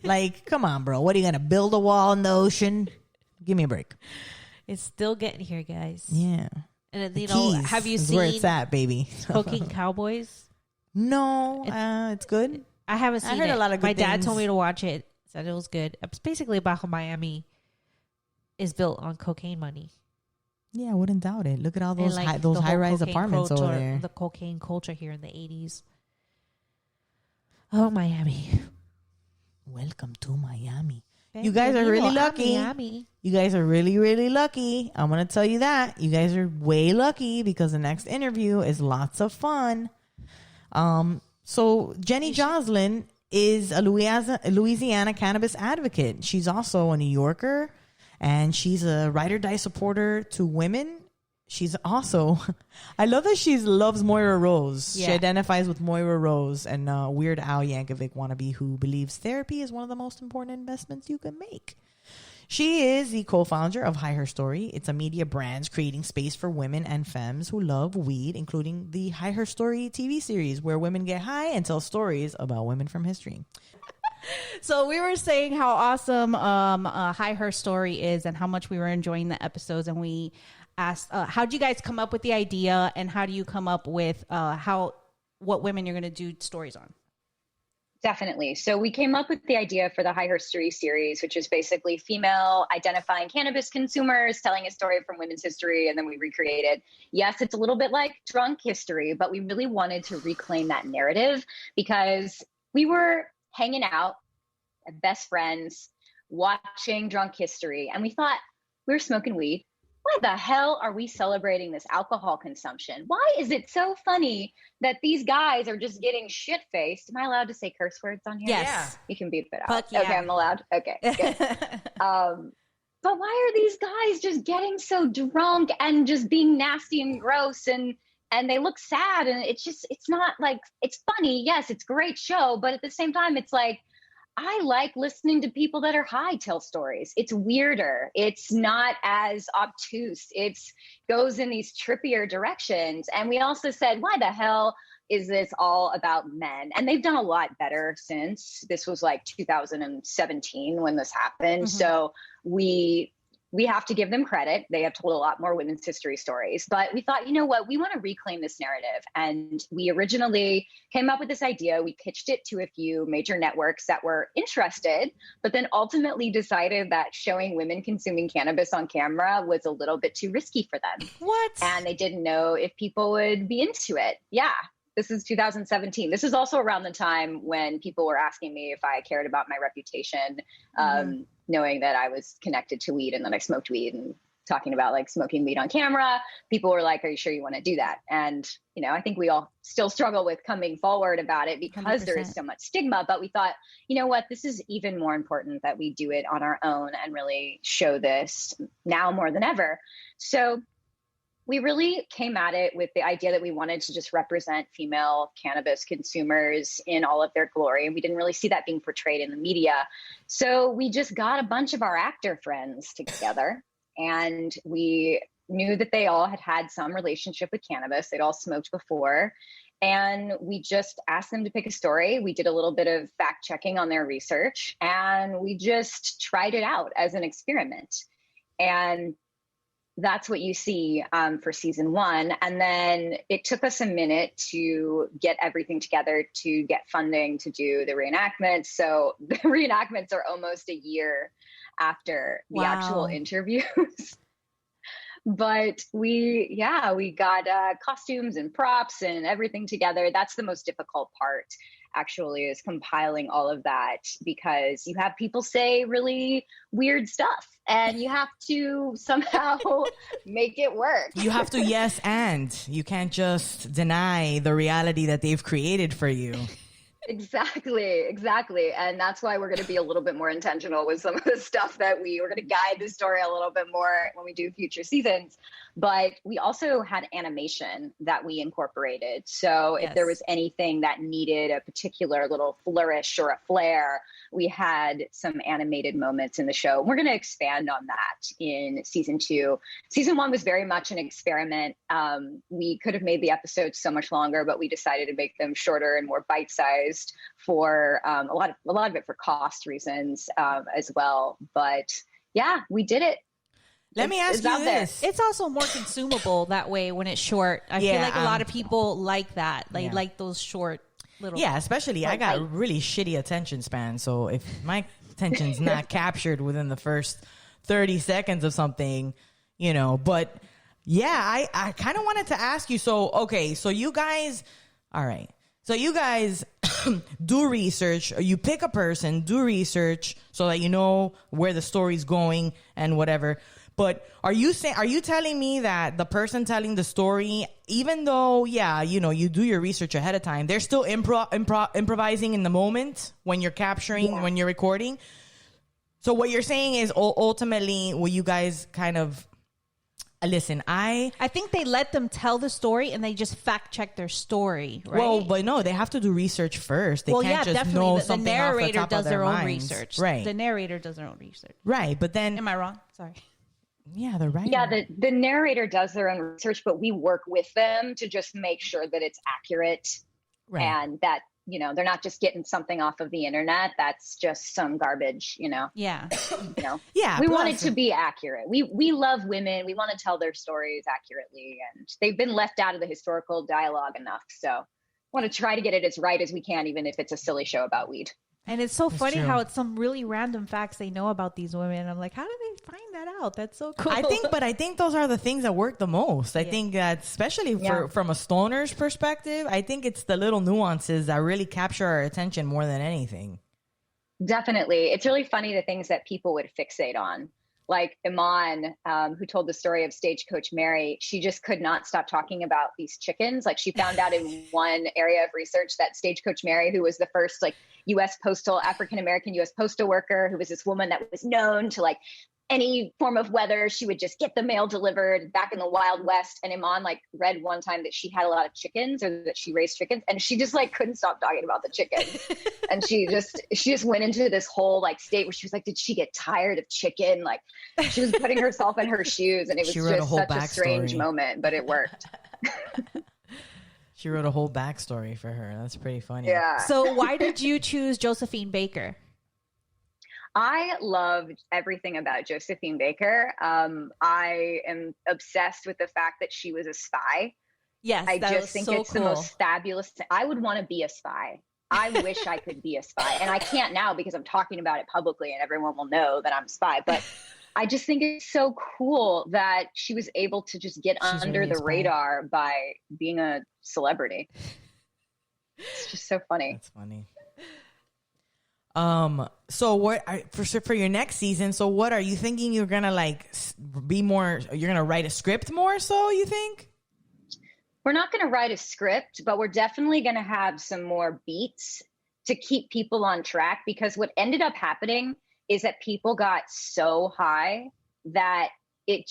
Like, come on, bro. What are you going to build a wall in the ocean? Give me a break. It's still getting here, guys. Yeah. And you know, have you seen where it's at, baby? Cocaine Cowboys? No. It's good. I haven't seen it. I heard a lot of good My dad things. told me to watch it. Said it was good. It's basically about how Miami is built on cocaine money. Yeah, I wouldn't doubt it. Look at all those like those high-rise apartments over there. The cocaine culture here in the 80s. Oh, Miami. Welcome to Miami. You guys are really lucky. Miami. You guys are really, really lucky. I'm going to tell you that. You guys are way lucky because the next interview is lots of fun. So Jenny Joslin is a Louisiana cannabis advocate. She's also a New Yorker. And she's a ride or die supporter to women. She's also, I love that she loves Moira Rose. Yeah. She identifies with Moira Rose and Weird Al Yankovic wannabe who believes therapy is one of the most important investments you can make. She is the co-founder of High Herstory. It's a media brand creating space for women and femmes who love weed, including the High Herstory TV series where women get high and tell stories about women from history. So we were saying how awesome High Herstory is and how much we were enjoying the episodes. And we asked, how did you guys come up with the idea and how do you come up with what women you're going to do stories on? Definitely. So we came up with the idea for the High Herstory series, which is basically female identifying cannabis consumers, telling a story from women's history, and then we recreated. Yes, it's a little bit like drunk history, but we really wanted to reclaim that narrative because we were hanging out, best friends, watching Drunk History. And we thought, we were smoking weed. Why the hell are we celebrating this alcohol consumption? Why is it so funny that these guys are just getting shit-faced? Am I allowed to say curse words on here? Yes. You can beep it out. Fuck yeah. Okay, I'm allowed. Okay, good. But why are these guys just getting so drunk and just being nasty and gross and they look sad, and it's not like, it's funny. Yes, it's a great show. But at the same time, it's like, I like listening to people that are high tell stories. It's weirder. It's not as obtuse. It goes in these trippier directions. And we also said, why the hell is this all about men? And they've done a lot better since. This was like 2017 when this happened. Mm-hmm. So we have to give them credit. They have told a lot more women's history stories, but we thought, you know what, we want to reclaim this narrative. And we originally came up with this idea. We pitched it to a few major networks that were interested, but then ultimately decided that showing women consuming cannabis on camera was a little bit too risky for them. What? And they didn't know if people would be into it. Yeah. This is 2017. This is also around the time when people were asking me if I cared about my reputation, knowing that I was connected to weed and that I smoked weed and talking about like smoking weed on camera. People were like, are you sure you want to do that? And, you know, I think we all still struggle with coming forward about it because 100%. There is so much stigma. But we thought, you know what, this is even more important that we do it on our own and really show this now more than ever. So we really came at it with the idea that we wanted to just represent female cannabis consumers in all of their glory. And we didn't really see that being portrayed in the media. So we just got a bunch of our actor friends together, and we knew that they all had some relationship with cannabis. They'd all smoked before. And we just asked them to pick a story. We did a little bit of fact checking on their research, and we just tried it out as an experiment. And that's what you see for season 1. And then it took us a minute to get everything together, to get funding to do the reenactments. So the reenactments are almost a year after the actual interviews. But we got costumes and props and everything together. That's the most difficult part, actually, is compiling all of that, because you have people say really weird stuff and you have to somehow make it work. You have to yes and. You can't just deny the reality that they've created for you. Exactly. And that's why we're going to be a little bit more intentional with some of the stuff that we're going to guide the story a little bit more when we do future seasons. But we also had animation that we incorporated. So if there was anything that needed a particular little flourish or a flair, we had some animated moments in the show. We're going to expand on that in season 2. Season 1 was very much an experiment. We could have made the episodes so much longer, but we decided to make them shorter and more bite-sized for a lot of it for cost reasons as well. But yeah, we did it. Let me ask you this. It's also more consumable that way when it's short. I feel like a lot of people like that. They like those short little. Yeah, especially I got really shitty attention span. So if my attention's not captured within the first 30 seconds of something, you know, but yeah, I kind of wanted to ask you. So you guys, all right. So you guys do research, or you pick a person, do research so that you know where the story's going and whatever. But are you telling me that the person telling the story, even though, you do your research ahead of time, they're still improvising in the moment when you're capturing, when you're recording? So what you're saying is ultimately, will you guys kind of listen? I think they let them tell the story and they just fact check their story, right? Well, but no, they have to do research first. They can't just definitely. know The something narrator off the top does of their their own minds. research. Right. The narrator does their own research. Right, but then... Am I wrong? Sorry. Yeah, they're right. Yeah, the narrator does their own research, but we work with them to just make sure that it's accurate, and that, they're not just getting something off of the internet that's just some garbage, Yeah. Yeah. We want it to be accurate. We love women. We want to tell their stories accurately, and they've been left out of the historical dialogue enough. So I want to try to get it as right as we can, even if it's a silly show about weed. And it's so funny true. how it's some really random facts they know about these women. I'm like, how do they find that out? That's so cool. I think those are the things that work the most. I think that especially from a stoner's perspective, I think it's the little nuances that really capture our attention more than anything. Definitely. It's really funny the things that people would fixate on. Like Iman, who told the story of Stagecoach Mary, she just could not stop talking about these chickens. Like, she found out in one area of research that Stagecoach Mary, who was the first African-American U.S. postal worker, who was this woman that was known to any form of weather, she would just get the mail delivered back in the Wild West. And Iman read one time that she had a lot of chickens, or that she raised chickens, and she just couldn't stop talking about the chickens. And she just went into this whole state where she was like, did she get tired of chicken? She was putting herself in her shoes, and it was just such a strange moment, but it worked. She wrote a whole backstory for her. That's pretty funny. Yeah. So why did you choose Josephine Baker? I loved everything about Josephine Baker. I am obsessed with the fact that she was a spy. Yes, I just think it's cool. the most fabulous thing. I would want to be a spy. I wish I could be a spy. And I can't now because I'm talking about it publicly and everyone will know that I'm a spy. But I just think it's so cool that she was able to just get under really the radar by being a celebrity. It's just so funny. That's funny. So what for your next season? So what are you thinking? You're gonna be more? You're gonna write a script more? So you think? We're not going to write a script, but we're definitely going to have some more beats to keep people on track, because what ended up happening is that people got so high that it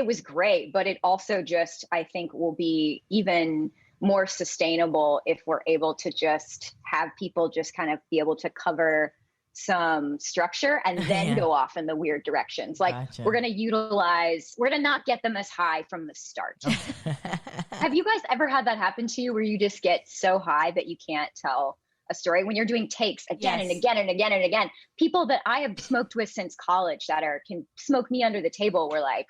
was great, but it also just, I think, will be even more sustainable if we're able to just have people just kind of be able to cover some structure and then go off in the weird directions. Like we're going to not get them as high from the start. Have you guys ever had that happen to you where you just get so high that you can't tell a story when you're doing takes again and again and again and again? People that I have smoked with since college that can smoke me under the table were like,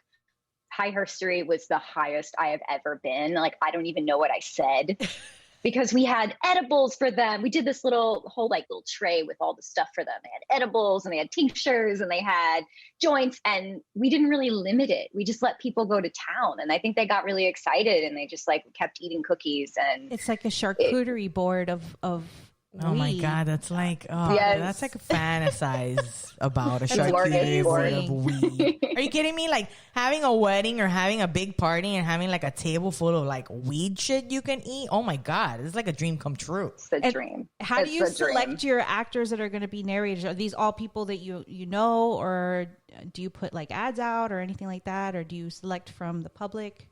High Herstory was the highest I have ever been. Like, I don't even know what I said. Because we had edibles for them. We did this little tray with all the stuff for them. They had edibles and they had tinctures and they had joints, and we didn't really limit it. We just let people go to town. And I think they got really excited and they just kept eating cookies. And it's like a charcuterie board of oh weed. my God, that's that's like a fantasize about a charcuterie board of weed. Are you kidding me? Like having a wedding or having a big party and having a table full of weed shit you can eat. Oh my God, it's like a dream come true. It's a dream. How do you select your actors that are going to be narrators? Are these all people that you know, or do you put ads out or anything like that, or do you select from the public?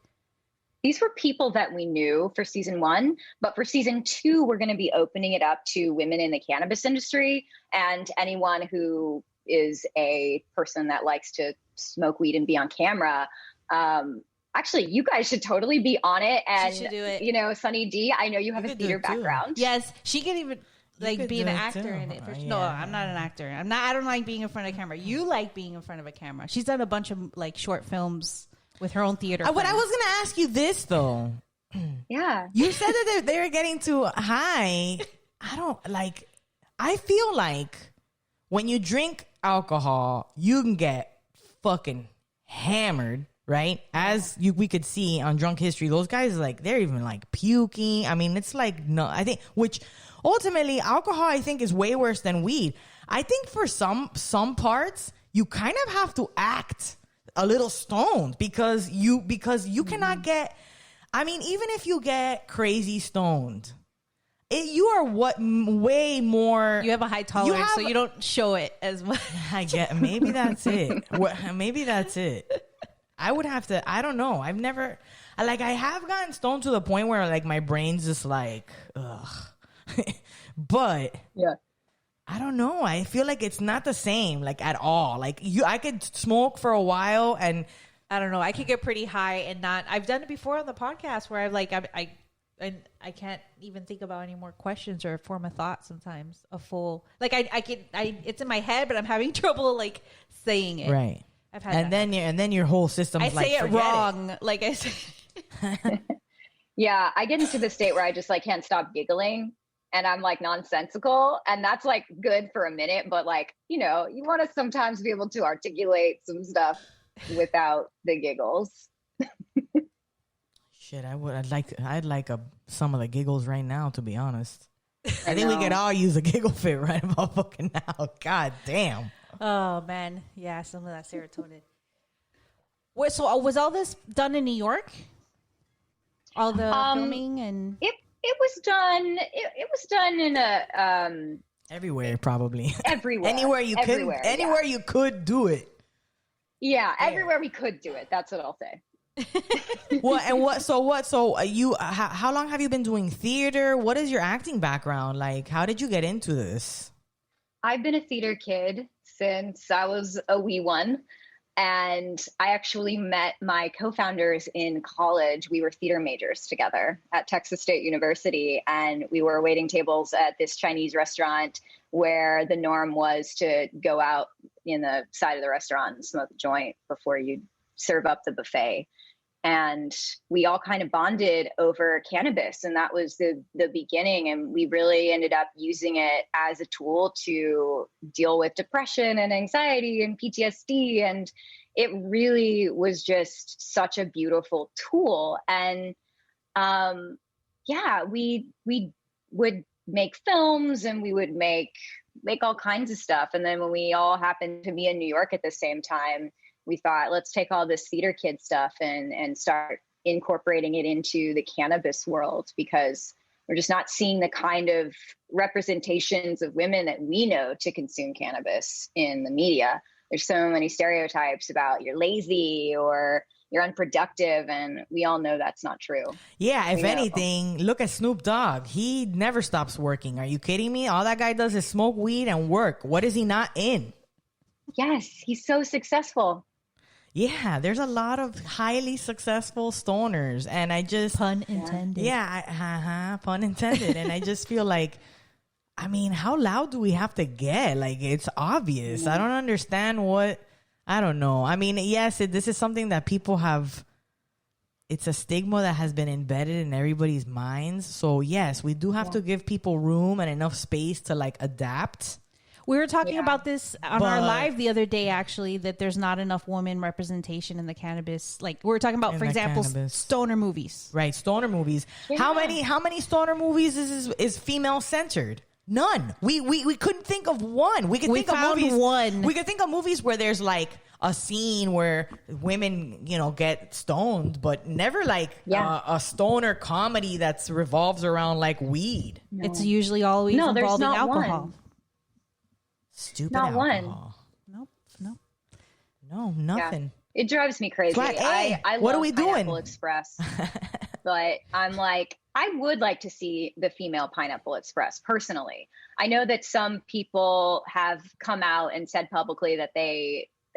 These were people that we knew for season 1, but for season 2, we're going to be opening it up to women in the cannabis industry and anyone who is a person that likes to smoke weed and be on camera. Actually, you guys should totally be on it. And, she should do it. Sunny D, I know you have a theater background. Yes, she can even be an actor in it. No, I'm not an actor. I don't like being in front of a camera. You like being in front of a camera. She's done a bunch of short films with her own theater. What I was going to ask you this though. Yeah. You said that they're getting too high. I feel like when you drink alcohol, you can get fucking hammered, right? As we could see on Drunk History, those guys they're even puking. I mean, it's no, I think, which ultimately alcohol I think is way worse than weed. I think for some parts you kind of have to act a little stoned because you cannot get, I mean, even if you get crazy stoned, you are way more. You have a high tolerance, so you don't show it as much. I get, maybe that's it. Maybe that's it. I would have to, I don't know. I've never, I have gotten stoned to the point where my brain's just ugh. But yeah. I don't know. I feel like it's not the same, at all. I could smoke for a while and I don't know. I could get pretty high and not. I've done it before on the podcast where I can't even think about any more questions or form a thought. Sometimes a full it's in my head, but I'm having trouble saying it. Right. I've had and then your whole system's I say it wrong. I say. Yeah, I get into the state where I just can't stop giggling. And I'm nonsensical, and that's good for a minute, but you want to sometimes be able to articulate some stuff without the giggles. Shit, I'd like some of the giggles right now, to be honest. I think we could all use a giggle fit right about fucking now. God damn. Oh man, yeah, some of that serotonin. So was all this done in New York? All the filming and It was done. It was done in a everywhere, probably everywhere. Anywhere you could do it. Yeah, everywhere we could do it. That's what I'll say. So you? How long have you been doing theater? What is your acting background like? How did you get into this? I've been a theater kid since I was a wee one. And I actually met my co-founders in college. We were theater majors together at Texas State University. And we were waiting tables at this Chinese restaurant where the norm was to go out in the side of the restaurant and smoke a joint before you serve up the buffet. And we all kind of bonded over cannabis. And that was the beginning. And we really ended up using it as a tool to deal with depression and anxiety and PTSD. And it really was just such a beautiful tool. And we would make films and we would make all kinds of stuff. And then when we all happened to be in New York at the same time, we thought, let's take all this theater kid stuff and start incorporating it into the cannabis world, because we're just not seeing the kind of representations of women that we know to consume cannabis in the media. There's so many stereotypes about you're lazy or you're unproductive, and we all know that's not true. Yeah, if anything, look at Snoop Dogg. He never stops working. Are you kidding me? All that guy does is smoke weed and work. What is he not in? Yes, he's so successful. Yeah, there's a lot of highly successful stoners, and I just Pun intended. yeah, pun intended. And I just feel like, I mean, how loud do we have to get? Like, it's obvious. I don't understand I don't know. I mean, yes, this is something that people have. It's a stigma that has been embedded in everybody's minds. So yes, we do have to give people room and enough space to like adapt. We were talking about this on our live the other day, actually, that there's not enough woman representation in the cannabis. Like we were talking about, for example, stoner movies. Right, stoner movies. Yeah. How many stoner movies is female centered? None. We couldn't think of one. We could think of movies. We could think of movies where there's like a scene where women, get stoned, but never like a stoner comedy that revolves around like weed. No. It's usually always involving alcohol. One. Stupid not alcohol. Nope. No, nothing. Yeah. It drives me crazy. I what love are we Pineapple doing? Express, but I'm like, I would like to see the female Pineapple Express personally. I know that some people have come out and said publicly that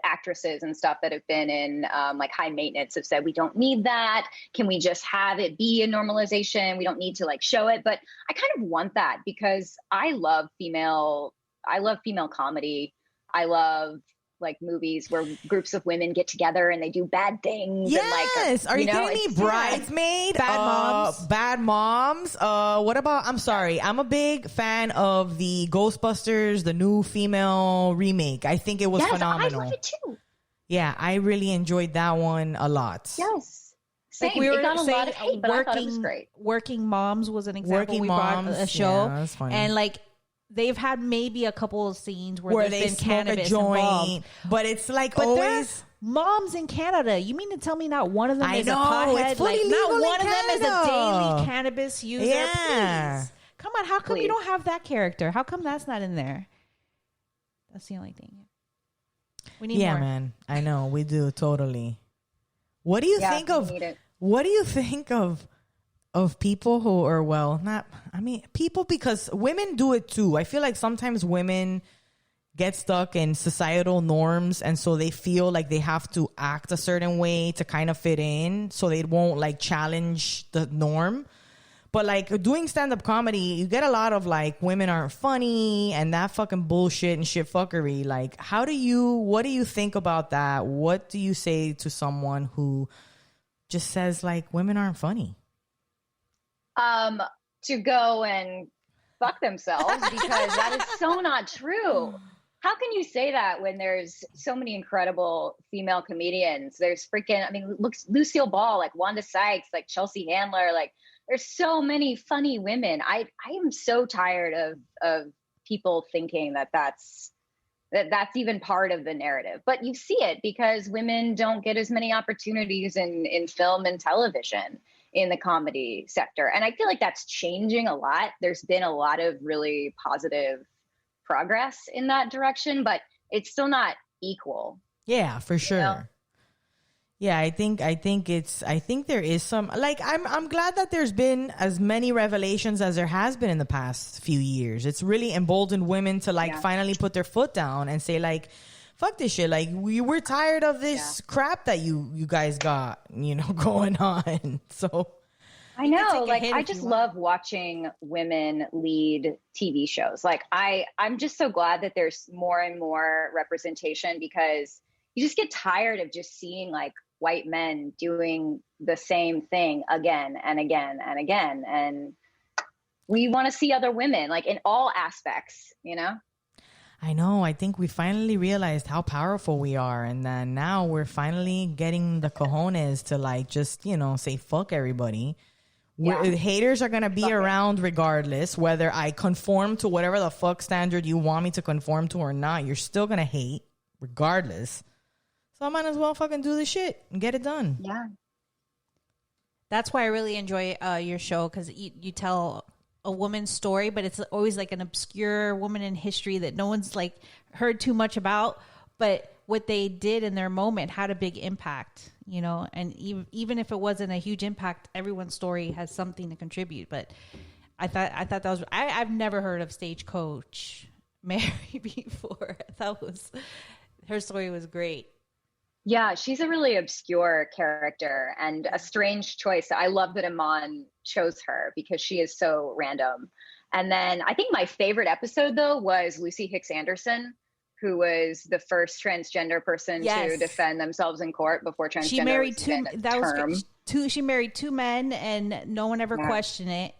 actresses and stuff that have been in like high maintenance have said, we don't need that. Can we just have it be a normalization? We don't need to like show it. But I kind of want that because I love female comedy. I love like movies where groups of women get together and they do bad things. Yes. And, like, are you kidding me? Bridesmaid, Bad Moms. What about, I'm sorry, I'm a big fan of the Ghostbusters, the new female remake. I think it was phenomenal. I love it too. Yeah, I really enjoyed that one a lot. Yes. Same. Like we were got a saying, lot of hate, but I thought it was great. Working Moms was an example. Working we Moms, brought a show, that's funny. and like they've had maybe a couple of scenes where they there's been smoke cannabis a joint, involved. but it's like But always moms in Canada. You mean to tell me not one of them is a it's pothead? fully Like legal not in one of them is a Canada. daily cannabis user? Yeah. Please. Come on, how come you don't have that character? How come that's not in there? That's the only thing. We need more. Yeah, man. I know we do totally. What do you think of? What do you think of people who are people, because women do it too. I feel like sometimes women get stuck in societal norms, and so they feel like they have to act a certain way to kind of fit in, so they won't like challenge the norm. But like doing stand-up comedy, you get a lot of like women aren't funny and that fucking bullshit and shit fuckery. Like, what do you think about that? What do you say to someone who just says like women aren't funny? To go and fuck themselves, because that is so not true. How can you say that when there's so many incredible female comedians? There's look, Lucille Ball, like Wanda Sykes, like Chelsea Handler, like there's so many funny women. I am so tired of people thinking that's even part of the narrative. But you see it because women don't get as many opportunities in film and television in the comedy sector. And I feel like that's changing a lot. There's been a lot of really positive progress in that direction, but it's still not equal. Yeah, for sure. You know? Yeah, I think there is some, like, I'm glad that there's been as many revelations as there has been in the past few years. It's really emboldened women to finally put their foot down and say like, fuck this shit. Like we're tired of this crap that you guys got, going on. So I know, like I just love watching women lead TV shows. Like I'm just so glad that there's more and more representation, because you just get tired of just seeing like white men doing the same thing again and again and again. And we want to see other women, like in all aspects, I know. I think we finally realized how powerful we are. And then now we're finally getting the cojones to like, just, say fuck everybody. Yeah. Haters are going to be around regardless, whether I conform to whatever the fuck standard you want me to conform to or not. You're still going to hate regardless. So I might as well fucking do this shit and get it done. Yeah. That's why I really enjoy your show, because you tell a woman's story, but it's always like an obscure woman in history that no one's like heard too much about. But what they did in their moment had a big impact, you know, and even if it wasn't a huge impact, everyone's story has something to contribute. But I thought that was, I've never heard of Stagecoach Mary before. Her story was great. Yeah, she's a really obscure character and a strange choice. I love that Iman chose her because she is so random. And then I think my favorite episode, though, was Lucy Hicks Anderson, who was the first transgender person to defend themselves in court before transgender. She married She married two men, and no one ever questioned it.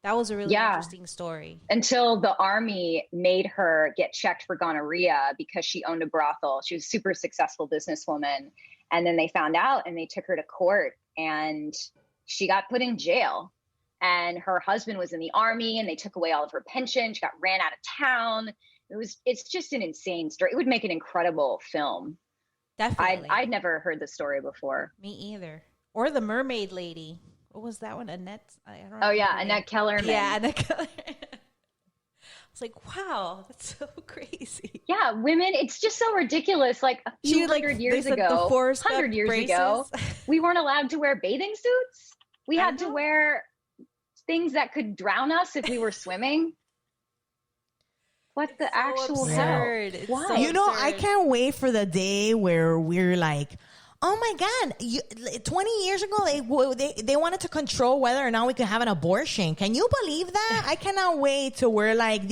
That was a really interesting story. Until the army made her get checked for gonorrhea because she owned a brothel. She was a super successful businesswoman. And then they found out and they took her to court and she got put in jail. And her husband was in the army and they took away all of her pension. She got ran out of town. It's just an insane story. It would make an incredible film. Definitely. I'd never heard the story before. Me either. Or the mermaid lady. What was that one? Annette? I don't know. Oh, yeah. Annette Kellerman. Yeah, Annette Kellerman. I was like, wow, that's so crazy. Yeah, women, it's just so ridiculous. Like a few hundred years ago, we weren't allowed to wear bathing suits. We had to wear things that could drown us if we were swimming. What the actual hell? Why? So I can't wait for the day where we're like, oh my God, 20 years ago, they wanted to control whether or not we could have an abortion. Can you believe that? I cannot wait till we're like,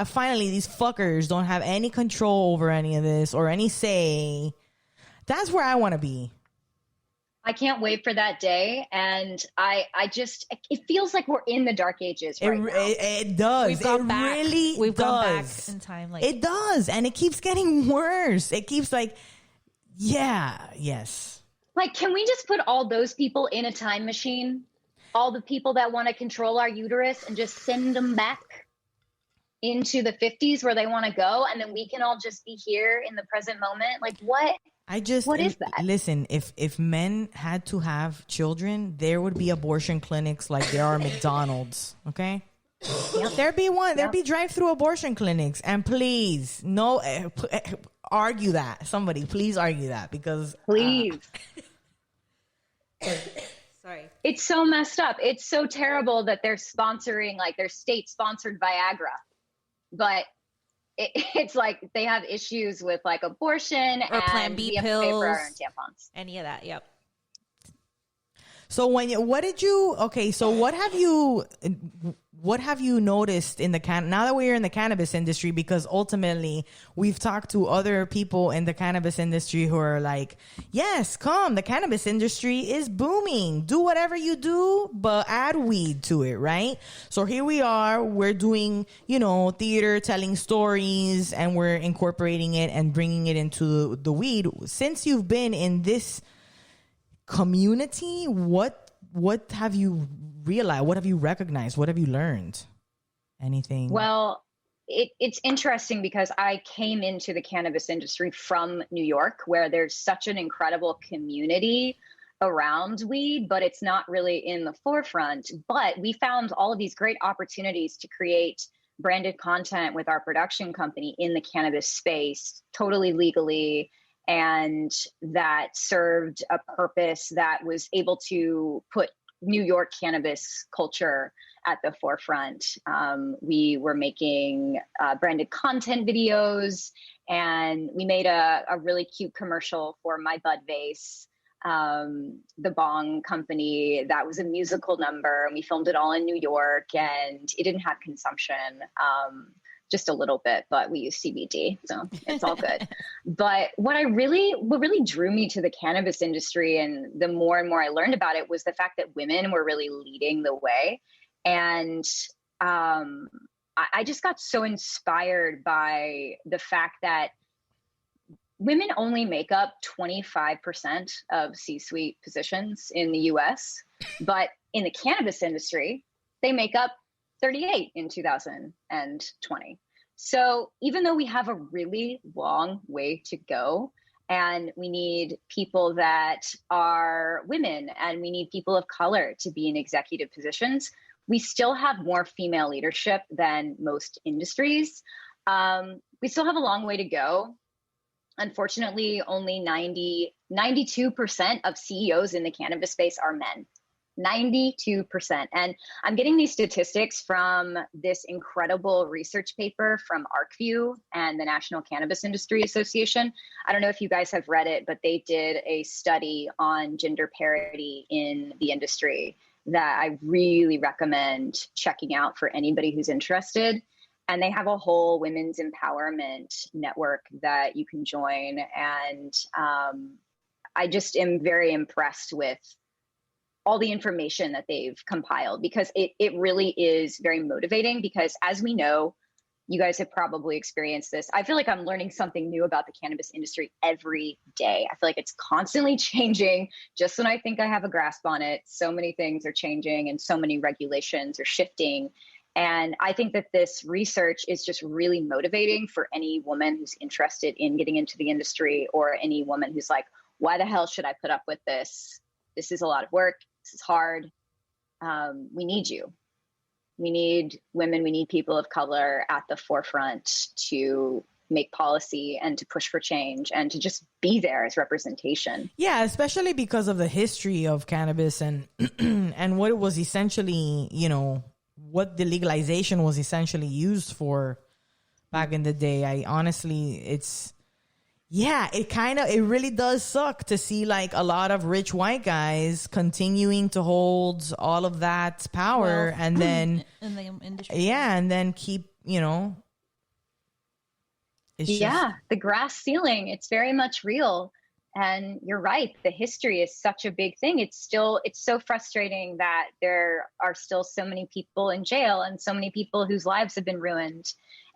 finally, these fuckers don't have any control over any of this or any say. That's where I want to be. I can't wait for that day. And it feels like we're in the dark ages right now. It does. We've gone back. Really We've does. gone back in time. It does. And it keeps getting worse. It keeps like, yes. Like, can we just put all those people in a time machine? All the people that want to control our uterus and just send them back into the 50s where they want to go. And then we can all just be here in the present moment. Like, what? What is that? Listen, if men had to have children, there would be abortion clinics like there are McDonald's. Okay. Yep. There'd be one. There'd be drive-through abortion clinics. And please, argue that. Somebody, please argue that because please. Sorry. It's so messed up. It's so terrible that they're sponsoring, like their state-sponsored Viagra, but it's like they have issues with like abortion or and Plan B we have pills, to pay for our own tampons. Any of that. Yep. So what have you noticed in now that we're in the cannabis industry, because ultimately we've talked to other people in the cannabis industry who are like, yes, the cannabis industry is booming. Do whatever you do, but add weed to it, right? So here we are, we're doing, theater, telling stories, and we're incorporating it and bringing it into the weed. Since you've been in this community, what have you realized? What have you recognized? What have you learned? Anything? Well, it's interesting because I came into the cannabis industry from New York, where there's such an incredible community around weed, but it's not really in the forefront. But we found all of these great opportunities to create branded content with our production company in the cannabis space, totally legally, and that served a purpose that was able to put New York cannabis culture at the forefront. We were making branded content videos, and we made a really cute commercial for My Bud Vase, the bong company. That was a musical number, and we filmed it all in New York, and it didn't have consumption. Just a little bit, but we use CBD, so it's all good. But what really drew me to the cannabis industry, and the more and more I learned about it, was the fact that women were really leading the way. And I just got so inspired by the fact that women only make up 25% of C-suite positions in the US, but in the cannabis industry, they make up 38 in 2020. So even though we have a really long way to go, and we need people that are women and we need people of color to be in executive positions, we still have more female leadership than most industries. We still have a long way to go. Unfortunately, only 92% of CEOs in the cannabis space are men. 92%. And I'm getting these statistics from this incredible research paper from ArcView and the National Cannabis Industry Association. I don't know if you guys have read it, but they did a study on gender parity in the industry that I really recommend checking out for anybody who's interested. And they have a whole women's empowerment network that you can join. And I just am very impressed with all the information that they've compiled, because it really is very motivating, because as we know, you guys have probably experienced this. I feel like I'm learning something new about the cannabis industry every day. I feel like it's constantly changing. Just when I think I have a grasp on it, so many things are changing and so many regulations are shifting. And I think that this research is just really motivating for any woman who's interested in getting into the industry, or any woman who's like, why the hell should I put up with this? This is a lot of work. This is hard. We need you. We need women. We need people of color at the forefront to make policy and to push for change and to just be there as representation. Yeah, especially because of the history of cannabis and and what it was essentially, you know, what the legalization was essentially used for back in the day. I honestly, it really does suck to see like a lot of rich white guys continuing to hold all of that power, and then in the industry. Yeah, and then keep, you know, the glass ceiling, it's very much real. And you're right, the history is such a big thing. It's so frustrating that there are still so many people in jail and so many people whose lives have been ruined.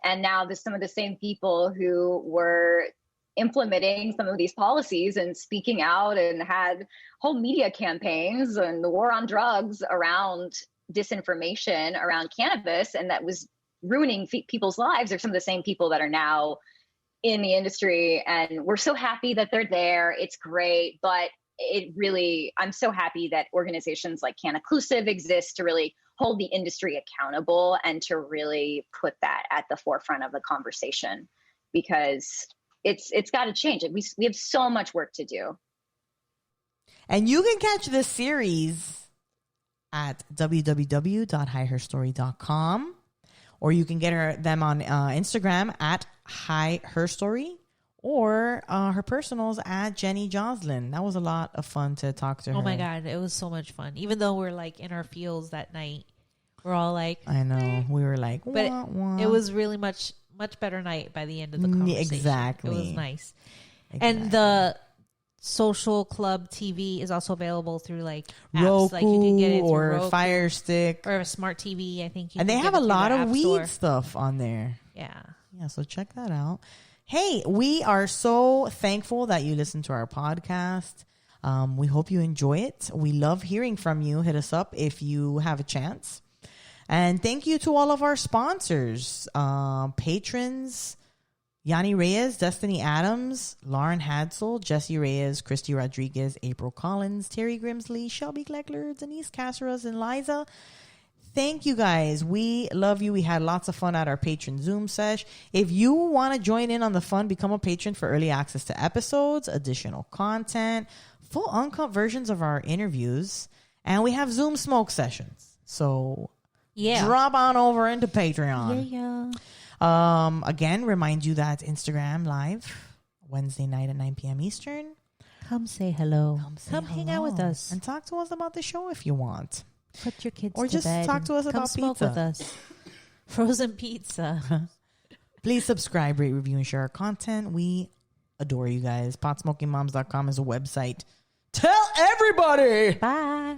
And now there's some of the same people who were implementing some of these policies and speaking out and had whole media campaigns and the war on drugs around disinformation around cannabis, and that was ruining people's lives, are some of the same people that are now in the industry. And we're so happy that they're there. It's great. But I'm so happy that organizations like CanNclusive exist to really hold the industry accountable and to really put that at the forefront of the conversation, because it's got to change. We have so much work to do. And you can catch this series at www.highherstory.com, or you can get them on Instagram at High Herstory, or her personals at Jenny Joslin. That was a lot of fun to talk to her. Oh my God, it was so much fun. Even though we're like in our fields that night, we're all like, I know, we were like, but it was really much better night by the end of the conversation. Exactly. It was nice. Exactly. And the Social Club TV is also available through like apps. Roku, like you can get it through or Roku, Fire Stick, or a smart TV. I think. And they have a lot of weed stuff on there. Yeah. So check that out. Hey, we are so thankful that you listen to our podcast. We hope you enjoy it. We love hearing from you. Hit us up if you have a chance. And thank you to all of our sponsors, patrons, Yanni Reyes, Destiny Adams, Lauren Hadsel, Jesse Reyes, Christy Rodriguez, April Collins, Terry Grimsley, Shelby Gleckler, Denise Caceres, and Liza. Thank you guys. We love you. We had lots of fun at our patron Zoom sesh. If you want to join in on the fun, become a patron for early access to episodes, additional content, full uncut versions of our interviews, and we have Zoom smoke sessions. So drop on over into Patreon. Again, remind you that Instagram Live, Wednesday night at 9 p.m. Eastern. Come say hello. Come hang out with us. And talk to us about the show if you want. Put your kids or to just bed talk to us come about smoke pizza with us. Frozen pizza. Please subscribe, rate, review, and share our content. We adore you guys. Potsmokingmoms.com is a website. Tell everybody. Bye.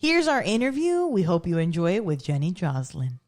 Here's our interview. We hope you enjoy it with Jenny Joslin.